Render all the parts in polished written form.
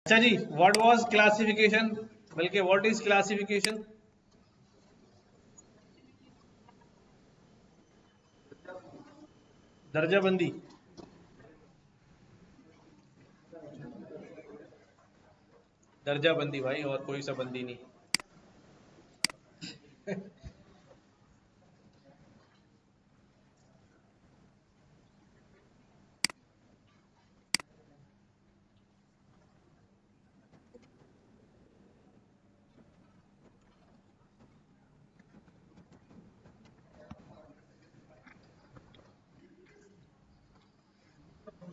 अच्छा जी, what was classification, बल्कि what is classification? दर्जाबंदी। दर्जाबंदी भाई, और कोई सा बंदी नहीं।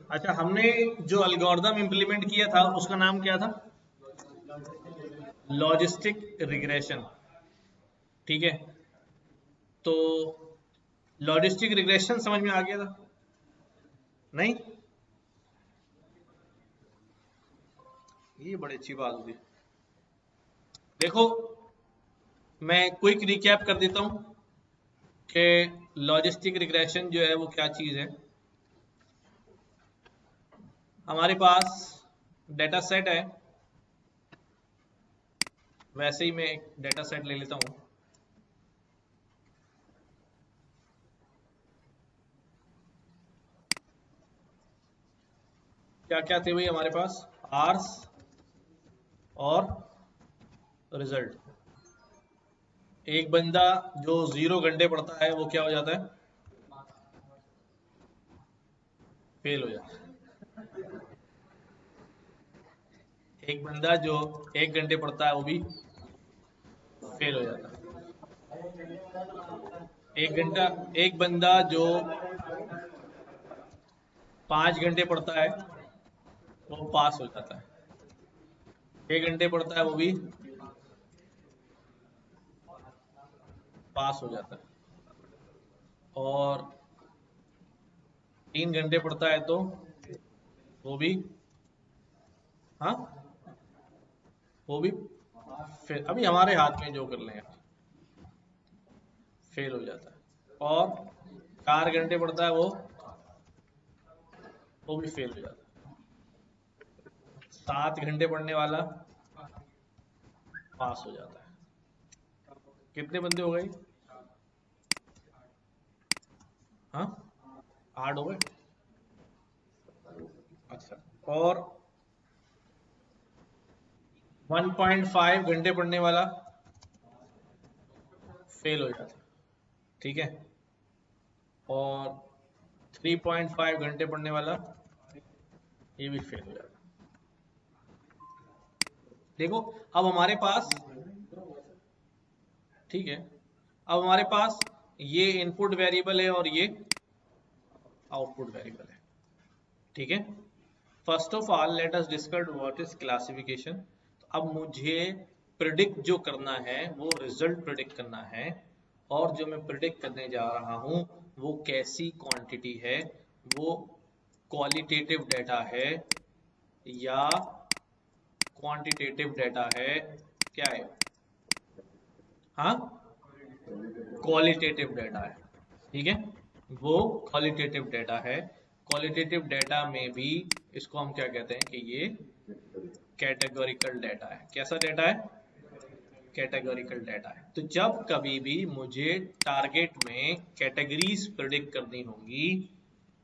अच्छा, हमने जो एल्गोरिदम इंप्लीमेंट किया था उसका नाम क्या था? Logistic regression. ठीक है, तो लॉजिस्टिक रिग्रेशन समझ में आ गया था? नहीं, ये बड़ी अच्छी बात होगी। देखो, मैं क्विक रिकैप कर देता हूं कि लॉजिस्टिक रिग्रेशन जो है वो क्या चीज है। हमारे पास डेटा सेट है, वैसे ही मैं एक डेटा सेट ले लेता हूं। क्या क्या थे भाई हमारे पास? आर्स और रिजल्ट। एक बंदा जो 0 घंटे पढ़ता है वो क्या हो जाता है? फेल हो जाता है। एक बंदा जो 1 घंटे पढ़ता है वो भी फेल हो जाता है। एक घंटा, एक बंदा जो 5 घंटे पढ़ता है वो पास हो जाता है। 6 घंटे पढ़ता है वो भी पास हो जाता है। और 3 घंटे पढ़ता है तो वो भी, हाँ, वो भी फेल। अभी हमारे हाथ में जो कर लें यार, फेल हो जाता है। और 4 घंटे पढ़ता है वो भी फेल हो जाता है। 7 घंटे पढ़ने वाला पास हो जाता है। कितने बंदे हो गए? हाँ, 8 हो गए। अच्छा, और 1.5 घंटे पढ़ने वाला फेल हो जाता है। ठीक है, और 3.5 घंटे पढ़ने वाला ये भी फेल हो जाता है। देखो, अब हमारे पास, ठीक है, अब हमारे पास ये इनपुट वेरिएबल है और ये आउटपुट वेरिएबल है। ठीक है, first of all let us discuss what is classification. अब मुझे प्रिडिक्ट जो करना है वो रिजल्ट प्रिडिक्ट करना है, और जो मैं प्रिडिक्ट करने जा रहा हूं वो कैसी क्वांटिटी है, वो क्वालिटेटिव डाटा है या क्वांटिटेटिव डाटा है, क्या है? हाँ, क्वालिटेटिव डाटा है। ठीक है, वो क्वालिटेटिव डाटा है। क्वालिटेटिव डाटा में भी इसको हम क्या कहते हैं कि ये कैटेगोरिकल डाटा है। कैसा डाटा है? कैटेगोरिकल डाटा है। तो जब कभी भी मुझे टारगेट में कैटेगरीज प्रिडिक्ट करनी होंगी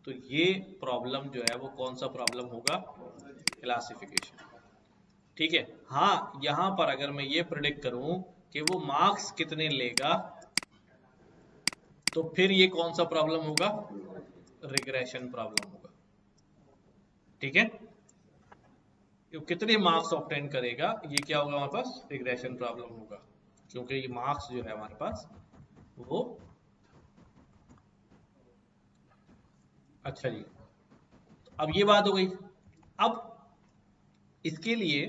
तो ये प्रॉब्लम जो है वो कौन सा प्रॉब्लम होगा? क्लासिफिकेशन। ठीक है, हाँ, यहां पर अगर मैं ये प्रिडिक्ट करूं कि वो मार्क्स कितने लेगा तो फिर ये कौन सा प्रॉब्लम होगा? रिग्रेशन प्रॉब्लम होगा। ठीक है, ये कितने मार्क्स ऑब्टेन करेगा ये क्या होगा हमारे पास? रिग्रेशन प्रॉब्लम होगा, क्योंकि ये मार्क्स जो है हमारे पास वो, अच्छा जी, अब ये बात हो गई। अब इसके लिए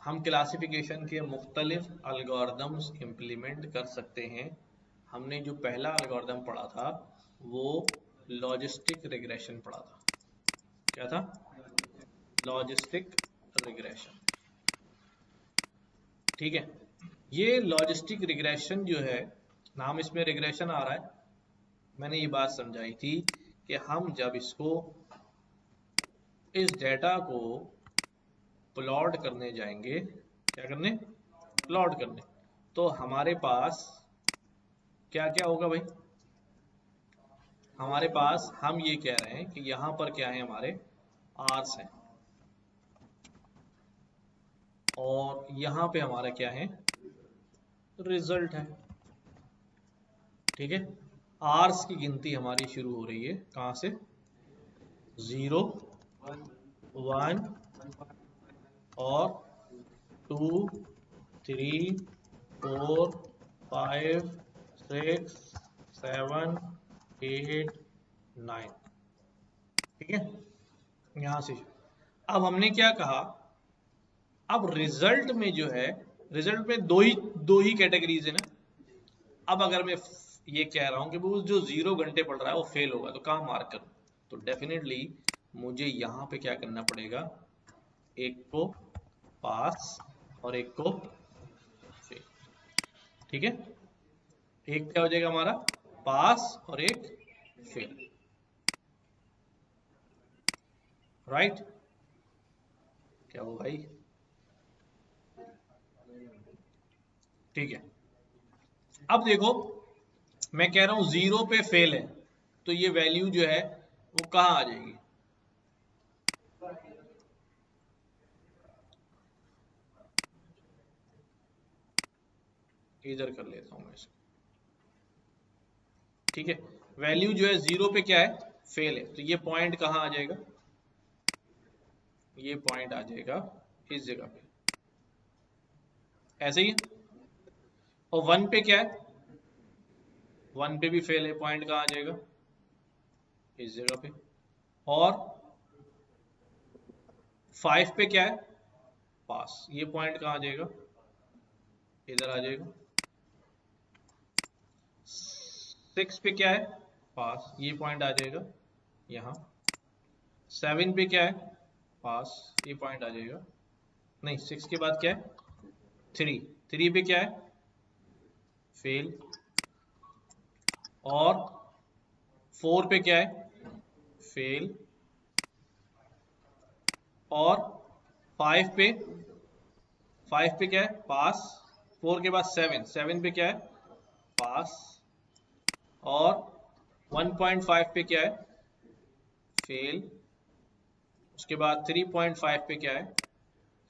हम क्लासिफिकेशन के मुख्तलिफ अलगोरिदम्स इम्प्लीमेंट कर सकते हैं। हमने जो पहला अलगोरिदम पढ़ा था वो लॉजिस्टिक रिग्रेशन पढ़ा था। क्या था? Logistic regression. ठीक है, ये लॉजिस्टिक रिग्रेशन जो है, नाम इसमें रिग्रेशन आ रहा है, मैंने ये बात समझाई थी कि हम जब इसको, इस डेटा को प्लॉट करने जाएंगे, क्या करने, प्लॉट करने, तो हमारे पास क्या क्या होगा भाई, हमारे पास हम ये कह रहे हैं कि यहां पर क्या है, हमारे आर्स हैं और यहां पे हमारा क्या है, रिजल्ट है। ठीक है, आर्स की गिनती हमारी शुरू हो रही है कहां से, 0, 1 और 2, 3, 4, 5, 6, 7, 8, 9। ठीक है, यहां से अब हमने क्या कहा, अब रिजल्ट में जो है, रिजल्ट में दो ही कैटेगरीज है ना। अब अगर मैं ये कह रहा हूं कि वो जो 0 घंटे पढ़ रहा है वो फेल होगा, तो कहाँ मार्क करूं, तो डेफिनेटली मुझे यहाँ पे क्या करना पड़ेगा, एक को पास और एक को फेल। ठीक है, एक क्या हो जाएगा हमारा, पास और एक फेल, राइट। क्या वो भाई, ठीक है। अब देखो, मैं कह रहा हूं 0 पे फेल है, तो ये वैल्यू जो है वो कहाँ आ जाएगी, इधर कर लेता हूं मैं इसको। ठीक है, वैल्यू जो है 0 पे क्या है, फेल है, तो ये पॉइंट कहाँ आ जाएगा, ये पॉइंट आ जाएगा इस जगह पे, ऐसे ही। और 1 पे क्या है, 1 पे भी फेल है, पॉइंट कहाँ आ जाएगा, इस जगह पे। और 5 पे क्या है, पास, ये पॉइंट कहाँ आ जाएगा, इधर आ जाएगा। 6 पे क्या है, पास, ये पॉइंट आ जाएगा यहाँ। 7 पे क्या है, पास, ये पॉइंट आ जाएगा, नहीं 6 के बाद क्या है, 3 पे क्या है, फेल। और 4 पे क्या है, फेल। और 5 पे, 5 पे क्या है, पास। 4 के बाद 7 पे क्या है, पास। और 1.5 पे क्या है, फेल। उसके बाद 3.5 पे क्या है,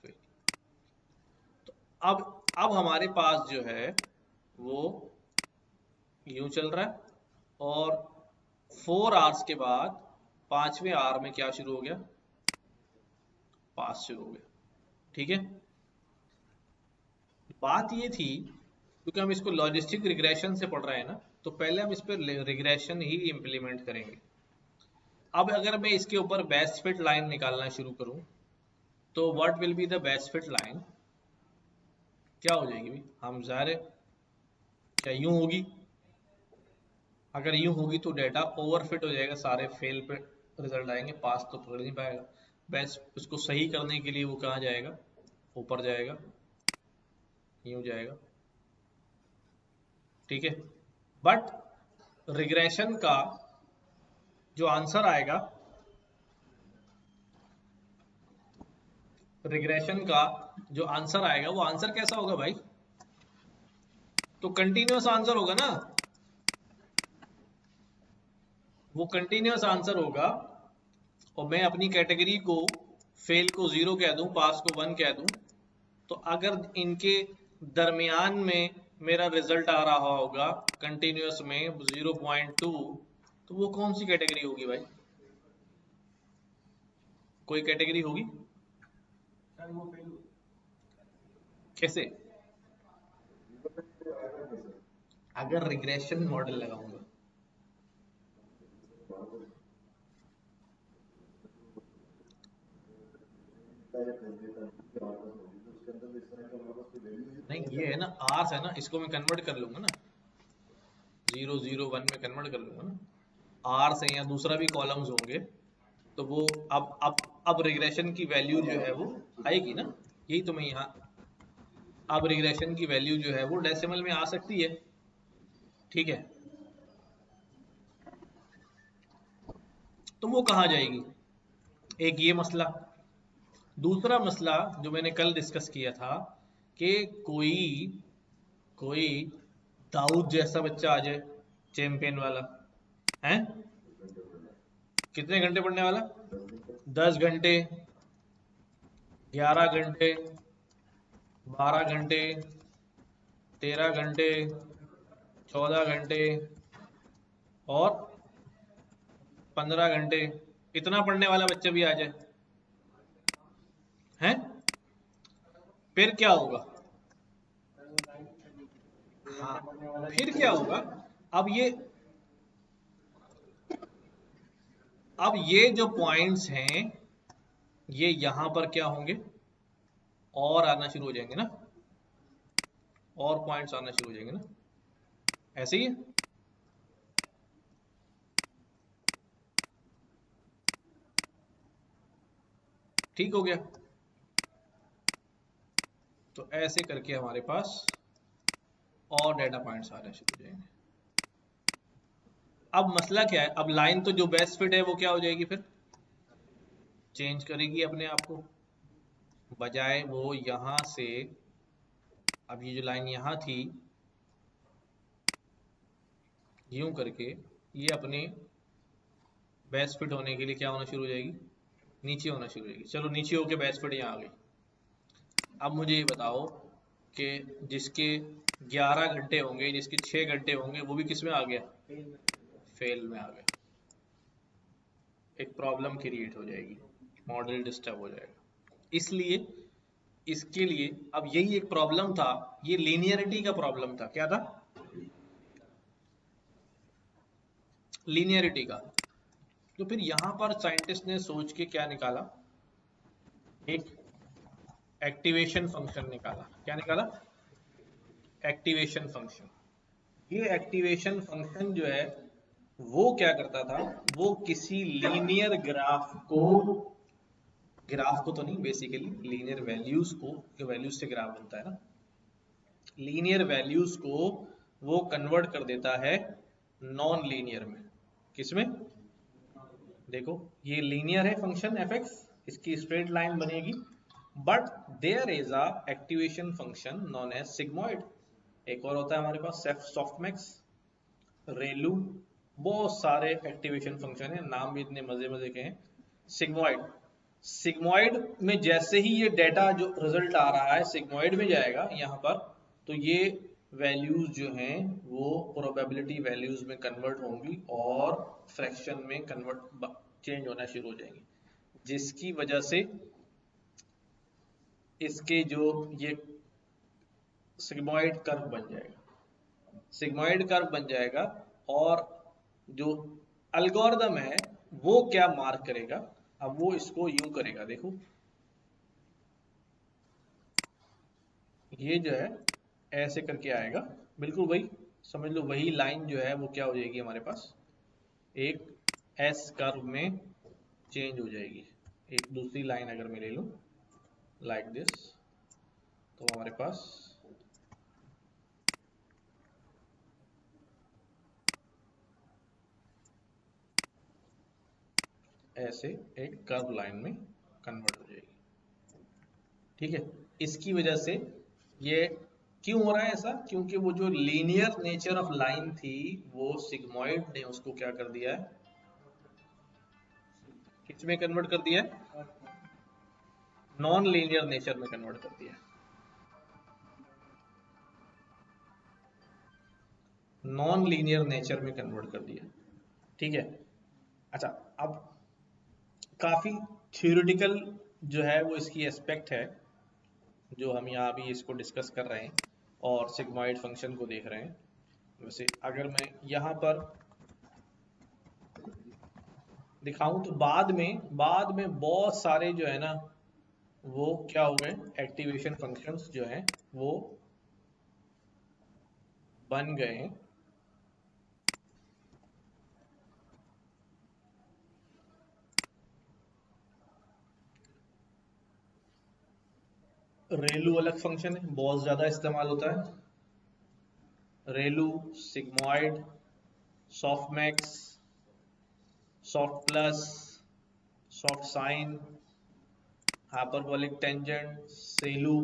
फेल। तो अब हमारे पास जो है वो यूं चल रहा है, और 4 आवर्स के बाद 5वें आवर में क्या शुरू हो गया, पास शुरू हो गया। ठीक है, बात ये थी, क्योंकि हम इसको लॉजिस्टिक रिग्रेशन से पढ़ रहे हैं ना, तो पहले हम इस पर रिग्रेशन ही इंप्लीमेंट करेंगे। अब अगर मैं इसके ऊपर बेस्ट फिट लाइन निकालना शुरू करूं, तो what will be the best fit line, क्या हो जाएगी भाई, हम ज़ाहिर है क्या यूं होगी, अगर यूं होगी तो डेटा ओवरफिट हो जाएगा, सारे फेल पे रिजल्ट आएंगे, पास तो पकड़ नहीं पाएगा। बेस्ट उसको सही करने के लिए वो कहाँ जाएगा, ऊपर जाएगा, यूं जाएगा। ठीक है, बट रिग्रेशन का जो आंसर आएगा, रिग्रेशन का जो आंसर आएगा वो आंसर कैसा होगा भाई, तो कंटिन्यूअस आंसर होगा ना, वो कंटिन्यूअस आंसर होगा। और मैं अपनी कैटेगरी को फेल को 0 कह दूं, पास को 1 कह दूं, तो अगर इनके दरमियान में मेरा रिजल्ट आ रहा होगा कंटिन्यूअस में 0.2, तो वो कौन सी कैटेगरी होगी भाई, कोई कैटेगरी होगी, कैसे, अगर रिग्रेशन मॉडल लगाऊंगा, नहीं ये है ना, आर्स है ना, इसको मैं कन्वर्ट कर लूंगा ना, 0, 0, 1 में कन्वर्ट कर लूंगा ना, आर से या दूसरा भी कॉलम्स होंगे, तो वो अब रिग्रेशन की वैल्यू जो है वो आएगी ना, यही तो मैं यहाँ, अब रिग्रेशन की वैल्यू जो है वो डेसिमल में आ सकती है। ठीक है, तो वो कहाँ जाएगी, एक ये मसला। दूसरा मसला जो मैंने कल डिस्कस किया था कि कोई कोई दाऊद जैसा बच्चा आ जाए, चैंपियन वाला है, कितने घंटे पढ़ने वाला? 10 घंटे, 11 घंटे, 12 घंटे, 13 घंटे, 14 घंटे और 15 घंटे, इतना पढ़ने वाला बच्चा भी आ जाए, हैं? फिर क्या होगा? हाँ, फिर क्या होगा? अब ये अब ये जो पॉइंट्स हैं, ये यहां पर क्या होंगे? और आना शुरू हो जाएंगे ना, और पॉइंट्स आना शुरू हो जाएंगे ना, ऐसे ही है। ठीक हो गया? तो ऐसे करके हमारे पास और डेटा पॉइंट्स आने शुरू हो जाएंगे। अब मसला क्या है? अब लाइन तो जो बेस्ट फिट है वो क्या हो जाएगी? फिर चेंज करेगी अपने आप को, बजाय वो यहां से, अब ये जो लाइन यहां थी, यूं करके ये अपने बेस्ट फिट होने के लिए क्या होना शुरू हो जाएगी? नीचे होना शुरू हो जाएगी। चलो नीचे होके बेस्ट फिट यहाँ आ गई। अब मुझे ये बताओ कि जिसके 11 घंटे होंगे, जिसके 6 घंटे होंगे, वो भी किस में आ गया? फेल में आ गया। एक प्रॉब्लम क्रिएट हो जाएगी, मॉडल डिस्टर्ब हो जाएगा। इसलिए इसके लिए अब यही एक प्रॉब्लम था, ये लीनियरिटी का प्रॉब्लम था। क्या था? लीनियरिटी का। तो फिर यहां पर साइंटिस्ट ने सोच के क्या निकाला? एक एक्टिवेशन फंक्शन निकाला। क्या निकाला? Activation function. ये एक्टिवेशन फंक्शन जो है वो क्या करता था? वो किसी लीनियर ग्राफ को, ग्राफ को तो नहीं, बेसिकली लीनियर वैल्यूज को, वैल्यूज से ग्राफ बनता है ना, लीनियर वैल्यूज को वो कन्वर्ट कर देता है नॉन लीनियर में। किसमें? देखो, ये लीनियर है फंक्शन एफ एक्स, इसकी स्ट्रेट लाइन बनेगी, but there is a activation function known as sigmoid. एक और होता है हमारे पास सॉफ्टमैक्स, रेलू, बहुत सारे एक्टिवेशन फंक्शन है, नाम भी इतने मजे मजे के हैं। सिग्मॉइड, सिग्मॉइड में जैसे ही ये डेटा जो रिजल्ट आ रहा है सिग्मॉइड में जाएगा यहाँ पर, तो ये वैल्यूज जो हैं वो प्रोबेबिलिटी वैल्यूज में कन्वर्ट होंगी और फ्रैक्शन में कन्वर्ट चेंज होना शुरू हो जाएंगी, जिसकी वजह से इसके जो ये सिग्मॉइड कर्व बन जाएगा, सिग्मॉइड कर्व बन जाएगा। और जो अल्गोरिदम है वो क्या मार्क करेगा? अब वो इसको यूं करेगा, देखो ये जो है ऐसे करके आएगा, बिल्कुल वही समझ लो, वही लाइन जो है वो क्या हो जाएगी हमारे पास? एक एस कर्व में चेंज हो जाएगी। एक दूसरी लाइन अगर मैं ले लूं लाइक दिस, तो हमारे पास ऐसे एक कर्व लाइन में कन्वर्ट हो जाएगी। ठीक है? इसकी वजह से ये क्यों हो रहा है ऐसा? क्योंकि वो जो लीनियर नेचर ऑफ लाइन थी वो सिग्मॉइड ने उसको क्या कर दिया है? किस में कन्वर्ट कर दिया है? नॉन लीनियर नेचर में कन्वर्ट कर दिया है। नॉन लीनियर नेचर में कन्वर्ट कर दिया। ठीक है? अच्छा, अब काफी थ्योरेटिकल जो है वो इसकी एस्पेक्ट है, जो हम यहाँ अभी इसको डिस्कस कर रहे हैं और सिग्मॉइड फंक्शन को देख रहे हैं। वैसे अगर मैं यहाँ पर दिखाऊं तो बाद में बहुत सारे जो है ना वो क्या हो गए? एक्टिवेशन फंक्शंस जो हैं वो बन गए हैं। रेलू अलग फंक्शन है, बहुत ज्यादा इस्तेमाल होता है। ReLU, sigmoid, softmax, soft plus, soft sign, hyperbolic tangent, SELU,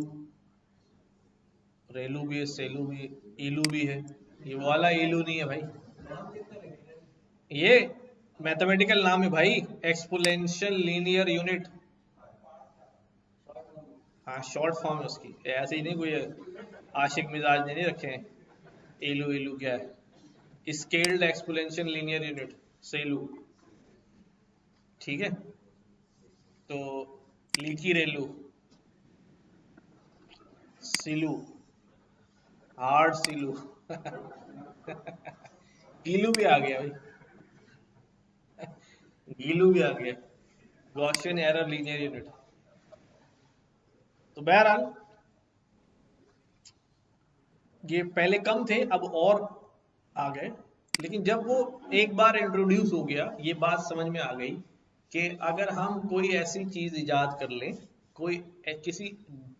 ReLU भी है, सेलू भी, इलू भी है। ये वाला इलू नहीं है भाई, ये मैथमेटिकल नाम है भाई, एक्सपोनेंशियल लीनियर यूनिट। हाँ शॉर्ट फॉर्म है उसकी, ऐसे ही नहीं कोई आशिक मिजाज ने नहीं रखे हैं। एलू एलू क्या है, scaled exponential linear unit, Selu. ठीक है, तो लीकी रेलू, सिलू, हार्ड सिलू गीलू भी आ गया भाई, गीलू भी आ गया, गॉसियन एरर लीनियर यूनिट। तो बहरहाल ये पहले कम थे, अब और आ गए। लेकिन जब वो एक बार इंट्रोड्यूस हो गया, ये बात समझ में आ गई कि अगर हम कोई ऐसी चीज इजाद कर लें, कोई किसी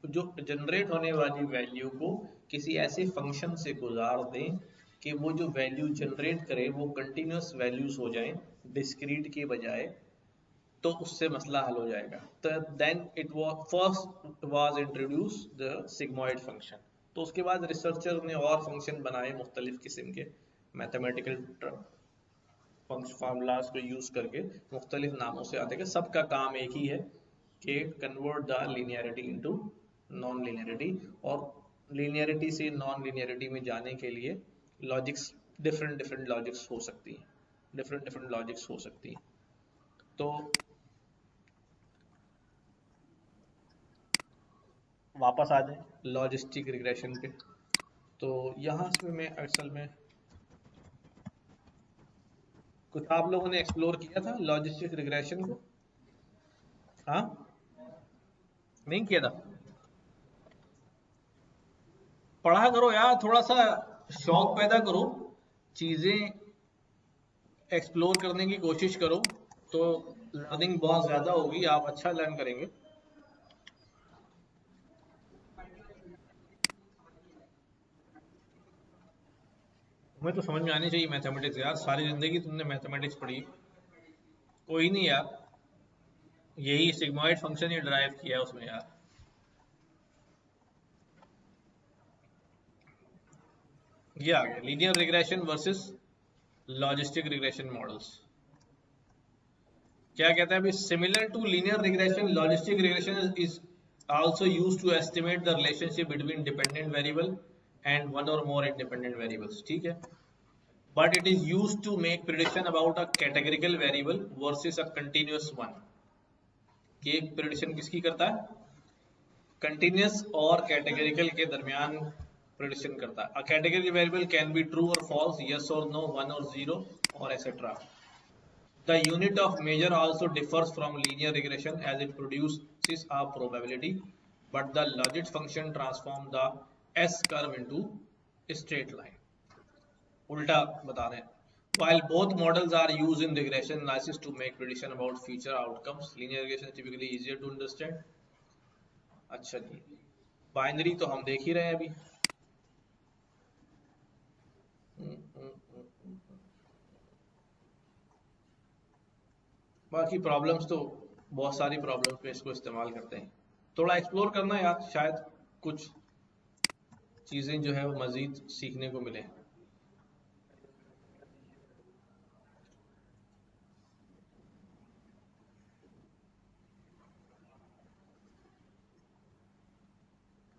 जो जनरेट होने वाली वैल्यू को किसी ऐसे फंक्शन से गुजार दें कि वो जो वैल्यू जनरेट करे वो कंटिन्यूस वैल्यूज हो जाएं डिस्क्रीट के बजाय, तो उससे मसला हल हो जाएगा। तो then it was first was introduce the sigmoid function. तो उसके बाद रिसर्चर ने और फंक्शन बनाए मुख्तलिफ किस्म के, मैथमेटिकल फार्मूलाज को यूज करके, मुख्तलिफ नामों से आते हैं। सबका काम एक ही है कि convert the linearity into non linearity, और लीनियरिटी से नॉन लीनियरिटी में जाने के लिए लॉजिक्स, डिफरेंट डिफरेंट लॉजिक्स हो सकती हैं, डिफरेंट डिफरेंट लॉजिक्स हो सकती हैं। तो वापस आ जाए लॉजिस्टिक रिग्रेशन पे। तो यहाँ से मैं असल में कुछ आप लोगों ने एक्सप्लोर किया था लॉजिस्टिक रिग्रेशन को? हाँ, नहीं किया था? पढ़ा करो यार, थोड़ा सा शौक पैदा करो, चीजें एक्सप्लोर करने की कोशिश करो, तो लर्निंग बहुत ज्यादा होगी, आप अच्छा लर्न करेंगे। तुम्हें तो समझ में आनी चाहिए मैथमेटिक्स यार, सारी जिंदगी तुमने मैथमेटिक्स पढ़ी। कोई नहीं यार, यही सिग्मॉइड फंक्शन ही ड्राइव किया है उसमें यार। ये आ गया linear regression versus logistic regression models. क्या कहता है अभी, similar to linear regression, logistic regression is also used to estimate the relationship between dependent variable and one or more independent variables, ठीक है, but it is used to make prediction about a categorical variable versus a continuous one। कि एक prediction किसकी करता है, continuous और categorical के दरमियान प्रिडिक्शन करता है। A category variable can be true और फॉल्स, यस और नो, वन और जीरो, और etcetera. The unit of measure also differs from linear regression as it produces a probability, but the logit function transforms the S curve into a straight line। उल्टा बता रहे हैं। While both models are used in regression analysis to make prediction about future outcomes, linear regression is typically easier to understand। अच्छा जी, binary तो हम देख ही रहे हैं अभी। बाकी प्रॉब्लम्स तो बहुत सारी प्रॉब्लम्स में इसको इस्तेमाल करते हैं। थोड़ा एक्सप्लोर करना यार, शायद कुछ चीज़ें जो है वो मज़ीद सीखने को मिले।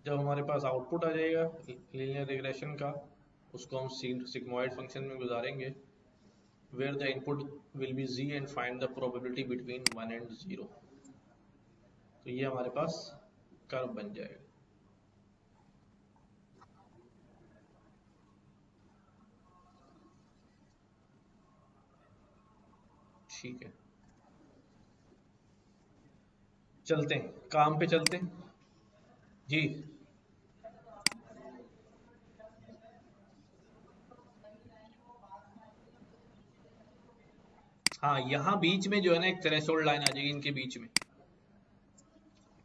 जब हमारे पास आउटपुट आ जाएगा लीनियर रिग्रेशन का, उसको हम सिग्मॉइड फंक्शन में गुजारेंगे, where the input will be G and find the probability between 1 and 0। तो ये हमारे पास कर्व बन जाएगा। ठीक है, चलते हैं काम पे, चलते हैं जी। हाँ, यहाँ बीच में जो है ना एक थ्रेशोल्ड लाइन आ जाएगी इनके बीच में,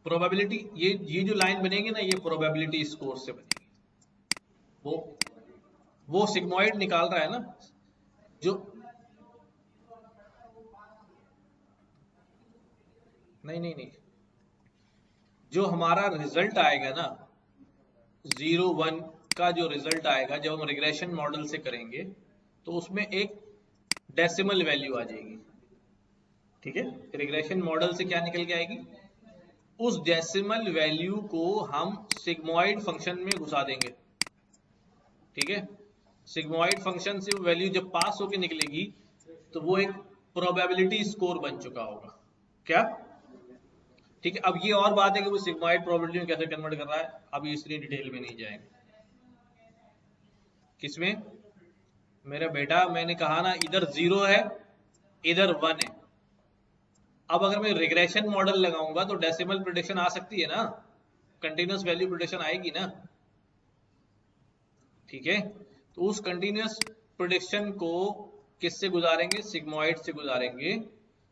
प्रोबेबिलिटी, ये जो लाइन बनेगी ना, ये प्रोबेबिलिटी स्कोर से बनेगी। वो वो सिग्मॉइड निकाल रहा है ना जो, नहीं नहीं नहीं, जो हमारा रिजल्ट आएगा ना 0 1 का जो रिजल्ट आएगा जब हम रिग्रेशन मॉडल से करेंगे तो उसमें एक डेसिमल वैल्यू आ जाएगी। ठीक है, रिग्रेशन मॉडल से क्या निकल के आएगी, उस डेसिमल वैल्यू को हम सिग्मोइड फंक्शन में घुसा देंगे। ठीक है, सिग्मोइड फंक्शन से वैल्यू जब पास होके निकलेगी तो वो एक प्रोबेबिलिटी स्कोर बन चुका होगा। क्या? ठीक है, अब ये और बात है कि वो सिग्मोइड प्रोबेबिलिटी में कैसे कन्वर्ट कर रहा है, अभी इतनी डिटेल में नहीं जाएंगे। किसमें? मेरा बेटा मैंने कहा ना, इधर 0 है इधर 1 है। अब अगर मैं रिग्रेशन मॉडल लगाऊंगा तो डेसिमल प्रिडिक्शन आ सकती है ना, कंटिन्यूस वैल्यू प्रिडिक्शन आएगी ना। ठीक है, तो उस कंटिन्यूस प्रिडिक्शन को किससे गुजारेंगे, सिग्मोइड से गुजारेंगे।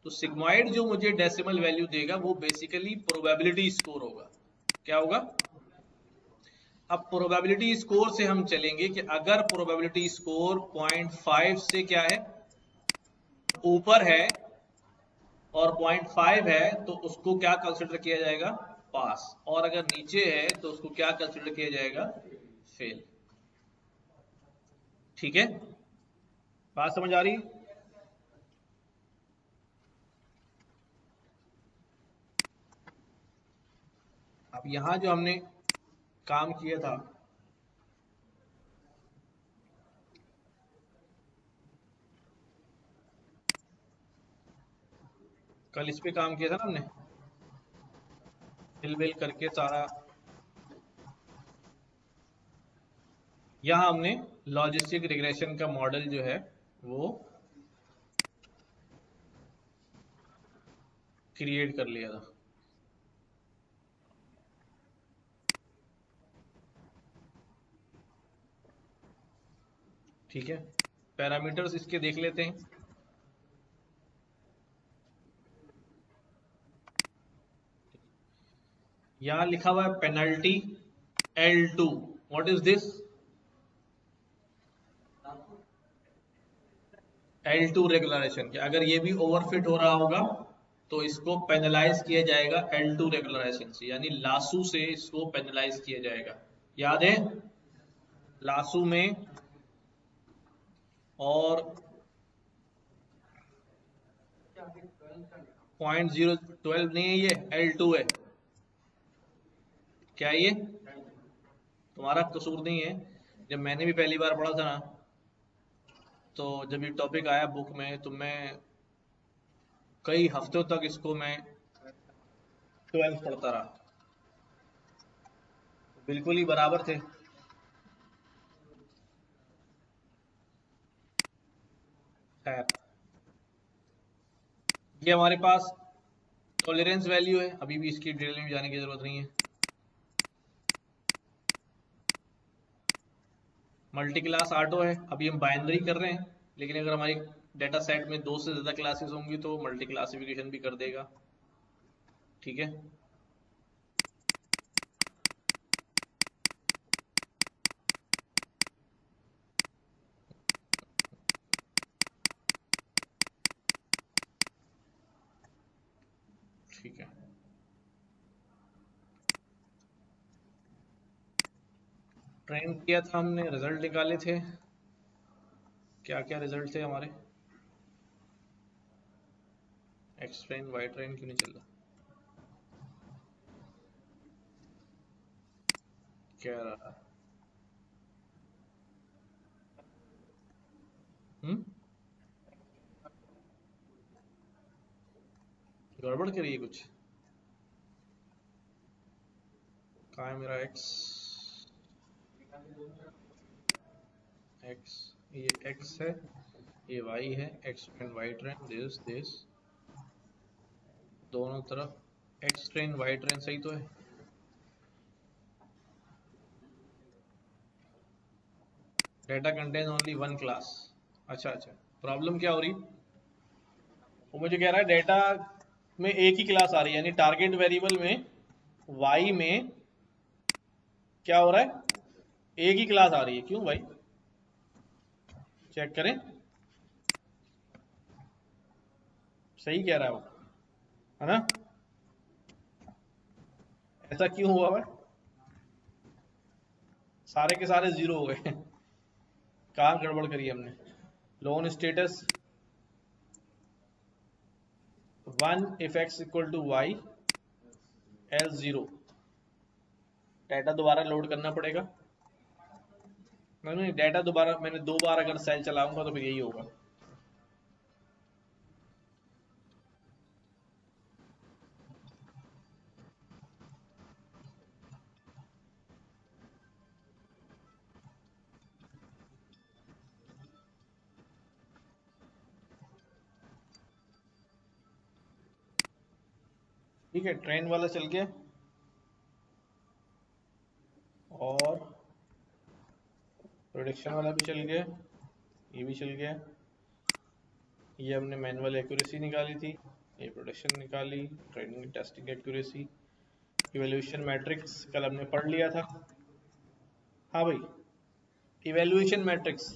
तो सिग्मोइड जो मुझे डेसिमल वैल्यू देगा वो बेसिकली प्रोबेबिलिटी स्कोर होगा। क्या होगा? अब प्रोबेबिलिटी स्कोर से हम चलेंगे कि अगर प्रोबेबिलिटी स्कोर 0.5 से क्या है, ऊपर है और 0.5 है तो उसको क्या कंसिडर किया जाएगा, पास। और अगर नीचे है तो उसको क्या कंसिडर किया जाएगा, फेल। ठीक है, बात समझ आ रही? अब यहां जो हमने काम किया था, कल इस पे काम किया था ना हमने, हिल मिल करके सारा। यहाँ हमने लॉजिस्टिक रिग्रेशन का मॉडल जो है वो क्रिएट कर लिया था। ठीक है, पैरामीटर्स इसके देख लेते हैं। यहाँ लिखा हुआ है penalty L2। What is this? L2 regularization. कि अगर ये भी ओवरफिट हो रहा होगा तो इसको पेनलाइज किया जाएगा L2 रेगुलराइजेशन से, यानी लासू से इसको पेनलाइज किया जाएगा। याद है लासू में, और 0.012 नहीं है, ये L2 है। क्या है ये? तुम्हारा कसूर नहीं है। जब मैंने भी पहली बार पढ़ा था ना, तो जब ये टॉपिक आया बुक में तो मैं कई हफ्तों तक इसको मैं 12 पढ़ता रहा। बिल्कुल ही बराबर थे। खैर, ये हमारे पास टॉलरेंस वैल्यू है, अभी भी इसकी डिटेल में जाने की जरूरत नहीं है। मल्टी क्लास ऑटो है, अभी हम बाइनरी कर रहे हैं, लेकिन अगर हमारी डेटा सेट में 2 से ज़्यादा क्लासेस होंगी तो मल्टी क्लासिफिकेशन भी कर देगा। ठीक है, ठीक है। ट्रेन किया था हमने, रिजल्ट निकाले थे। क्या क्या रिजल्ट थे हमारे? एक्स ट्रेन वाई ट्रेन क्यों नहीं चल रहा? क्या रहा? हम्म, गड़बड़ करी है कुछ? कहाँ है मेरा एक्स? एक्स, ये एक्स है, ये वाई है। X train Y train, this दोनों तरफ एक्स ट्रेन वाई ट्रेन सही तो है। Data contain only one class. अच्छा अच्छा, प्रॉब्लम क्या हो रही? वो मुझे कह रहा है डेटा में एक ही क्लास आ रही है, यानी टारगेट वेरिएबल में वाई में क्या हो रहा है, एक ही क्लास आ रही है। क्यों भाई? चेक करें। सही कह रहा है वो, है ना? ऐसा क्यों हुआ भाई? सारे के सारे जीरो हो गए। कहाँ गड़बड़ करी हमने? Loan status 1 if x equal to Y L zero. Data दोबारा लोड करना पड़ेगा। नहीं, डाटा दोबारा मैंने 2 बार अगर सेल चलाऊंगा तो फिर यही होगा। ठीक है, ट्रेन वाला चल गया और प्रोडिक्शन वाला भी चल गया, ये भी चल गया। ये हमने मैनुअल एक्यूरेसी निकाली थी, ये प्रोडिक्शन निकाली, training testing accuracy, evaluation matrix कल हमने पढ़ लिया था। हाँ भाई, इवैल्यूएशन मैट्रिक्स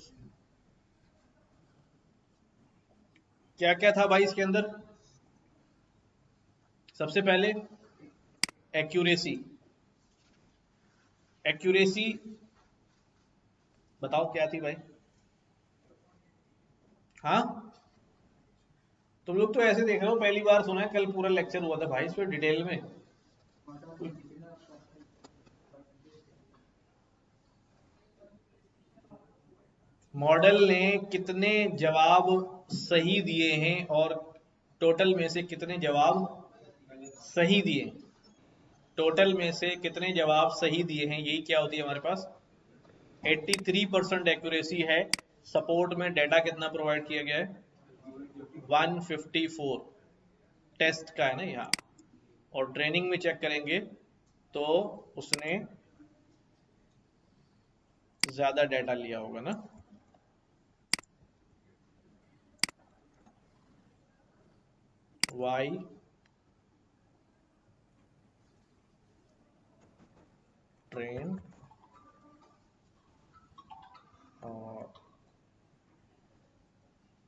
क्या क्या था भाई इसके अंदर? सबसे पहले एक्यूरेसी। एक्यूरेसी बताओ क्या थी भाई? हाँ, तुम लोग तो ऐसे देख रहे हो, पहली बार सुना है, कल पूरा लेक्चर हुआ था भाई इस पर डिटेल में। मॉडल ने कितने जवाब सही दिए हैं और टोटल में से कितने जवाब सही दिए, टोटल में से कितने जवाब सही दिए हैं, यही क्या होती है हमारे पास 83% एक्यूरेसी है। सपोर्ट में डेटा कितना प्रोवाइड किया गया है 154 टेस्ट का है ना यहाँ, और ट्रेनिंग में चेक करेंगे तो उसने ज्यादा डेटा लिया होगा ना। y ट्रेन और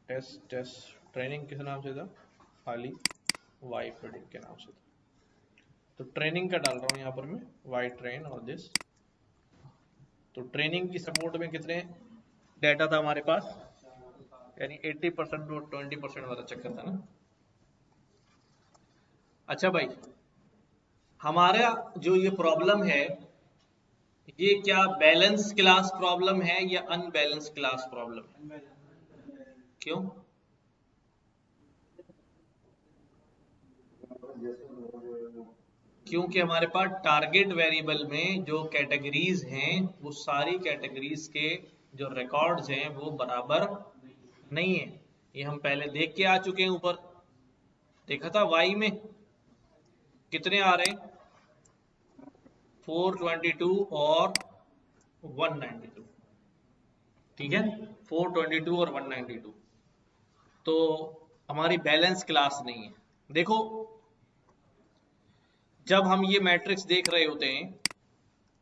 टेस्ट ट्रेनिंग किस नाम से था, खाली y प्रेडिक्ट के नाम से था। तो ट्रेनिंग का डाल रहा हूँ यहाँ पर मैं y ट्रेन और दिस। तो ट्रेनिंग की सपोर्ट में कितने डेटा था हमारे पास, यानी 80% और 20% वाला चक्कर था ना। अच्छा भाई, हमारा जो ये प्रॉब्लम है, ये क्या बैलेंस क्लास प्रॉब्लम है या अनबैलेंस क्लास प्रॉब्लम है? क्यों? क्योंकि हमारे पास टारगेट वेरिएबल में जो कैटेगरीज हैं वो सारी कैटेगरीज के जो रिकॉर्ड्स हैं वो बराबर नहीं है। ये हम पहले देख के आ चुके हैं, ऊपर देखा था वाई में कितने आ रहे हैं 422 और 192। ठीक है, 422 और 192। तो हमारी बैलेंस क्लास नहीं है। देखो, जब हम ये मैट्रिक्स देख रहे होते हैं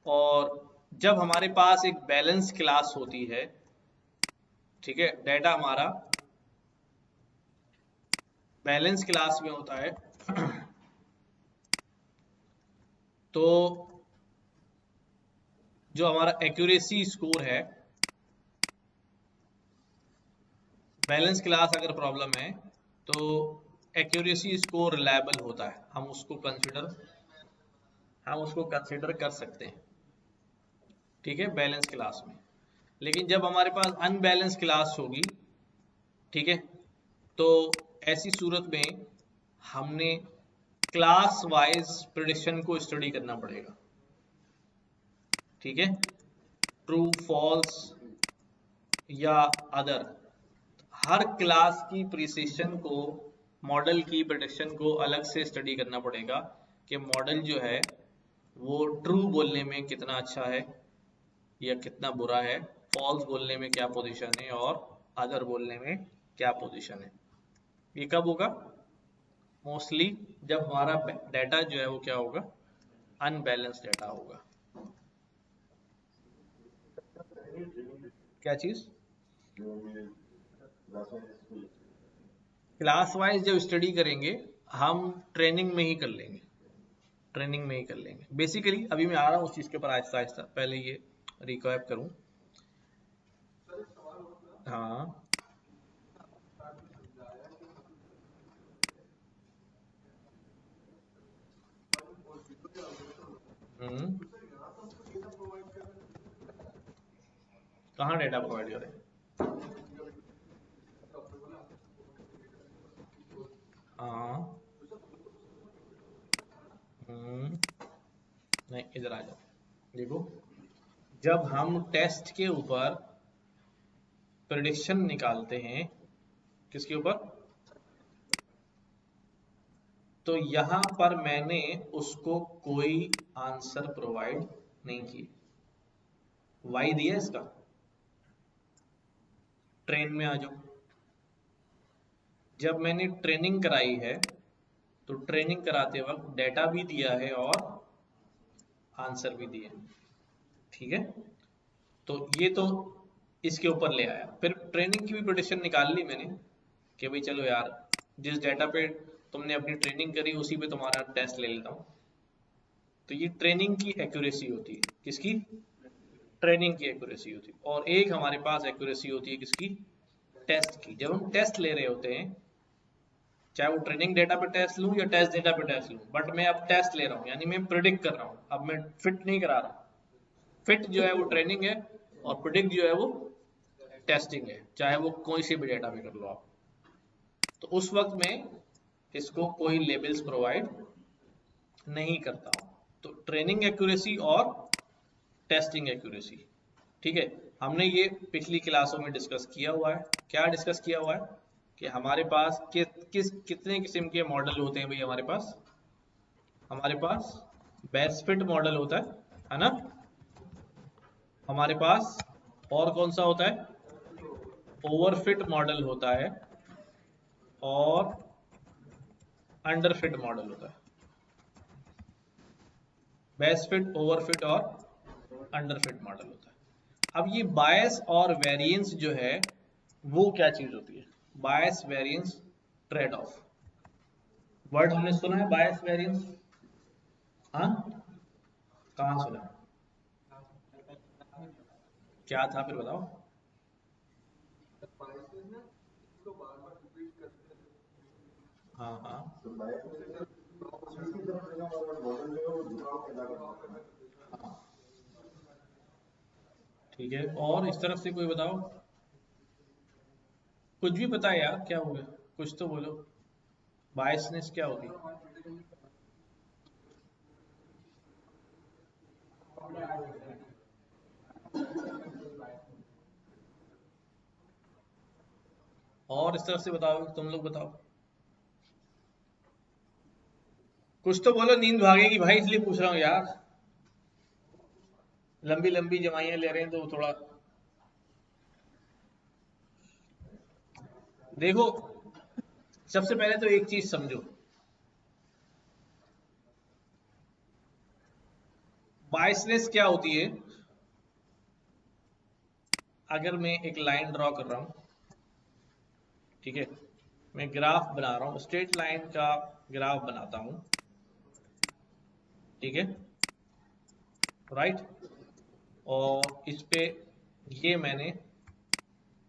और जब हमारे पास एक बैलेंस क्लास होती है, ठीक है, डेटा हमारा बैलेंस क्लास में होता है, तो जो हमारा एक्यूरेसी स्कोर है, बैलेंस क्लास अगर प्रॉब्लम है तो एक्यूरेसी स्कोर रिलायबल होता है, हम उसको कंसिडर कर सकते हैं। ठीक है, बैलेंस क्लास में। लेकिन जब हमारे पास अनबैलेंस क्लास होगी, ठीक है, तो ऐसी सूरत में हमने क्लास वाइज प्रिडिक्शन को स्टडी करना पड़ेगा। ठीक है, ट्रू फॉल्स या अदर, हर क्लास की प्रिसिशन को, मॉडल की प्रिडिक्शन को अलग से स्टडी करना पड़ेगा कि मॉडल जो है वो ट्रू बोलने में कितना अच्छा है या कितना बुरा है, फॉल्स बोलने में क्या पोजीशन है और अदर बोलने में क्या पोजीशन है। ये कब होगा? मोस्टली जब हमारा डाटा जो है वो क्या होगा, अनबैलेंस डाटा होगा। क्या चीज? क्लास वाइज जब स्टडी करेंगे हम ट्रेनिंग में ही कर लेंगे। ट्रेनिंग में ही कर लेंगे बेसिकली। अभी मैं आ रहा हूँ उस चीज के ऊपर आहिस्ता आहिस्ता, पहले ये रिकैप करूँ। हाँ हम्म, कहाँ डेटा प्रोवाइड करें? हाँ हम्म, नहीं इधर आ जाओ। देखो, जब हम टेस्ट के ऊपर प्रेडिक्शन निकालते हैं, किसके ऊपर, तो यहां पर मैंने उसको कोई आंसर प्रोवाइड नहीं किया। वाई दिया इसका, ट्रेन में आ जाओ। जब मैंने ट्रेनिंग कराई है तो ट्रेनिंग कराते वक्त डेटा भी दिया है और आंसर भी दिए, ठीक है। तो ये तो इसके ऊपर ले आया। फिर ट्रेनिंग की भी प्रेडिक्शन निकाल ली मैंने कि भाई चलो यार, जिस डेटा पे तुमने अपनी ट्रेनिंग करी उसी पे तुम्हारा टेस्ट ले लेता हूँ। तो ये ट्रेनिंग की एक्यूरेसी होती है, किसकी, ट्रेनिंग की एक्यूरेसी होती है। और एक हमारे पास एक्यूरेसी होती है किसकी, टेस्ट की। जब हम टेस्ट ले रहे होते हैं, चाहे वो ट्रेनिंग डेटा पे टेस्ट लूं या टेस्ट डेटा पे टेस्ट लूं, बट मैं अब टेस्ट ले रहा हूं, यानी मैं प्रिडिक्ट कर रहा हूं, अब मैं फिट नहीं करा रहा। फिट जो है वो ट्रेनिंग है और प्रिडिक्ट जो है वो टेस्टिंग है, चाहे वो कोई से भी डेटा पे कर लो आप। तो उस वक्त में इसको कोई लेबल्स प्रोवाइड नहीं करता हूं। तो ट्रेनिंग एक्यूरेसी और टेस्टिंग एक्यूरेसी, ठीक है। हमने ये पिछली क्लासों में डिस्कस किया हुआ है। क्या डिस्कस किया हुआ है कि हमारे पास कितने किस्म के मॉडल होते हैं भाई हमारे पास। हमारे पास बेस्ट फिट मॉडल होता है ना। हमारे पास और कौन सा होता है, ओवरफिट मॉडल होता है और अंडरफिट मॉडल होता है। बेस्ट फिट, ओवरफिट और अंडरफिट मॉडल होता है। अब ये बायस और वेरिएंस जो है वो क्या चीज होती है, बायस वेरिएंस ट्रेड ऑफ। वर्ड हमने सुना है बायस वेरिएंस, हाँ, कहाँ सुना, क्या था फिर बताओ। हाँ हाँ हाँ, ठीक है। और इस तरफ से कोई बताओ, कुछ भी पता है यार, क्या हो गया, कुछ तो बोलो। बायसनेस क्या होगी, और इस तरफ से बताओ, तुम लोग बताओ, कुछ तो बोलो, नींद भागेगी भाई इसलिए पूछ रहा हूँ यार। लंबी लंबी जमाइयां ले रहे हैं तो थोड़ा, देखो, सबसे पहले तो एक चीज समझो, बायसनेस क्या होती है। अगर मैं एक लाइन ड्रॉ कर रहा हूं, ठीक है, मैं ग्राफ बना रहा हूं, स्ट्रेट लाइन का ग्राफ बनाता हूं, ठीक है, राइट। और इस पे ये मैंने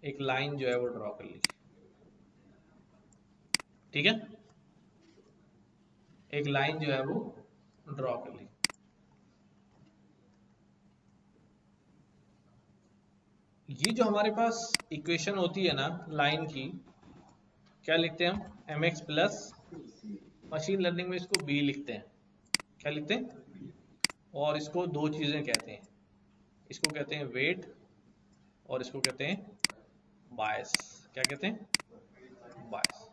एक लाइन जो है वो ड्रॉ कर ली, ठीक है, एक लाइन जो है वो ड्रॉ कर ली। ये जो हमारे पास इक्वेशन होती है ना लाइन की, क्या लिखते हैं हम, M X plus, machine learning में इसको बी लिखते हैं। क्या लिखते हैं, और इसको दो चीजें कहते हैं, इसको कहते हैं वेट और इसको कहते हैं बायस। क्या कहते हैं, बायस।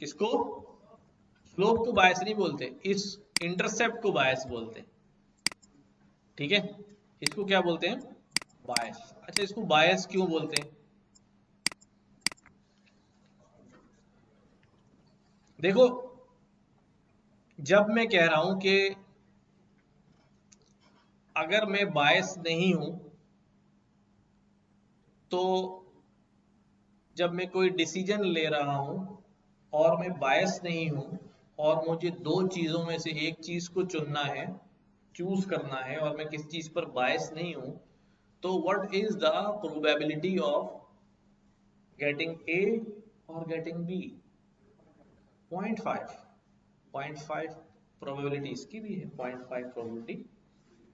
किसको, स्लोप को बायस नहीं बोलते, इस इंटरसेप्ट को बायस बोलते हैं, ठीक है। इसको क्या बोलते हैं, बायस। अच्छा, इसको बायस क्यों बोलते हैं, देखो, जब मैं कह रहा हूं कि अगर मैं बायस नहीं हूं, तो जब मैं कोई डिसीजन ले रहा हूं और मैं बायस नहीं हूं और मुझे दो चीजों में से एक चीज को चुनना है, चूज करना है, और मैं किस चीज पर बायस नहीं हूं, तो what is the probability of getting a और गेटिंग बी? 0.5। 0.5 प्रोबेबिलिटी इसकी भी है, 0.5 प्रोबेबिलिटी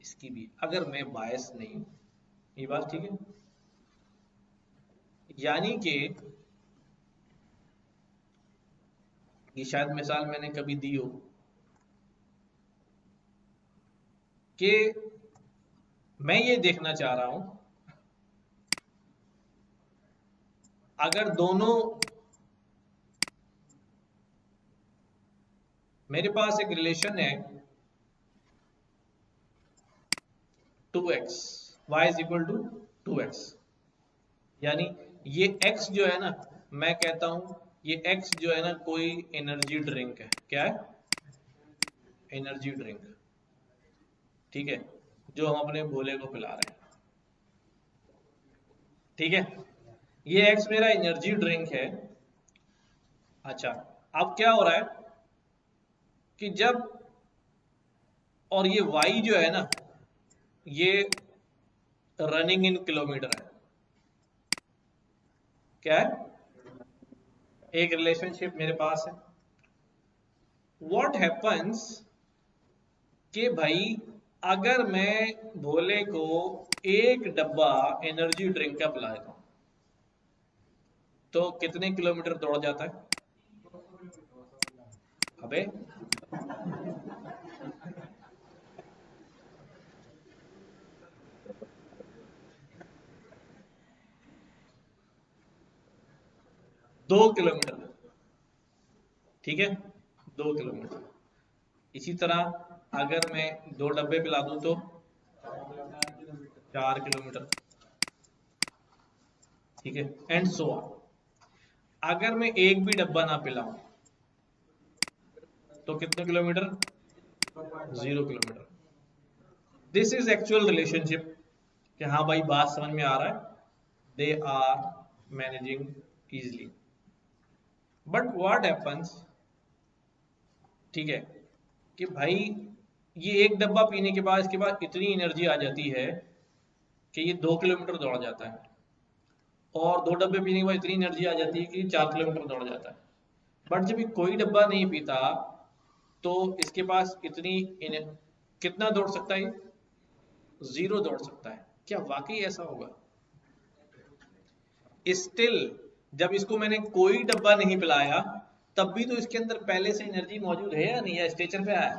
इसकी भी, अगर मैं बायस नहीं हूं। ये बात ठीक है? यानी कि ये शायद मिसाल मैंने कभी दी हो कि मैं ये देखना चाह रहा हूं, अगर दोनों, मेरे पास एक रिलेशन है 2x, y is equal to 2x, यानी ये x जो है ना, मैं कहता हूं ये x जो है ना कोई एनर्जी ड्रिंक है। क्या है? एनर्जी ड्रिंक, ठीक है, जो हम अपने भोले को पिला रहे हैं। ठीक है, ये x मेरा एनर्जी ड्रिंक है। अच्छा, अब क्या हो रहा है कि जब, और ये y जो है ना, ये रनिंग इन किलोमीटर है। क्या है? एक रिलेशनशिप मेरे पास है। व्हाट हैपन्स कि भाई अगर मैं भोले को एक डब्बा एनर्जी ड्रिंक का पिला देता हूं, तो कितने किलोमीटर दौड़ जाता है? अबे 2 किलोमीटर। ठीक है, 2 किलोमीटर। इसी तरह अगर मैं 2 डब्बे पिला दूं तो 4 किलोमीटर। ठीक है, एंड सो ऑन। अगर मैं एक भी डब्बा ना पिलाऊं तो कितने kilometre? 0 kilometre. This is actual relationship, कि हाँ भाई बात समझ में आ रहा है, they are managing easily. But what happens, ठीक है, कि भाई ये एक डब्बा पीने के बाद इसके बाद इतनी एनर्जी आ जाती है कि ये 2 किलोमीटर दौड़ जाता है, और 2 डब्बे पीने के बाद इतनी एनर्जी आ जाती है कि 4 किलोमीटर दौड़ जाता है। बट जब ये कोई डब्बा नहीं पीता तो इसके पास इतनी कितना दौड़ सकता है? 0 दौड़ सकता है। क्या वाकई ऐसा होगा? स्टिल जब इसको मैंने कोई डब्बा नहीं पिलाया, तब भी तो इसके अंदर पहले से एनर्जी मौजूद है या नहीं, या स्टेचर पे आया?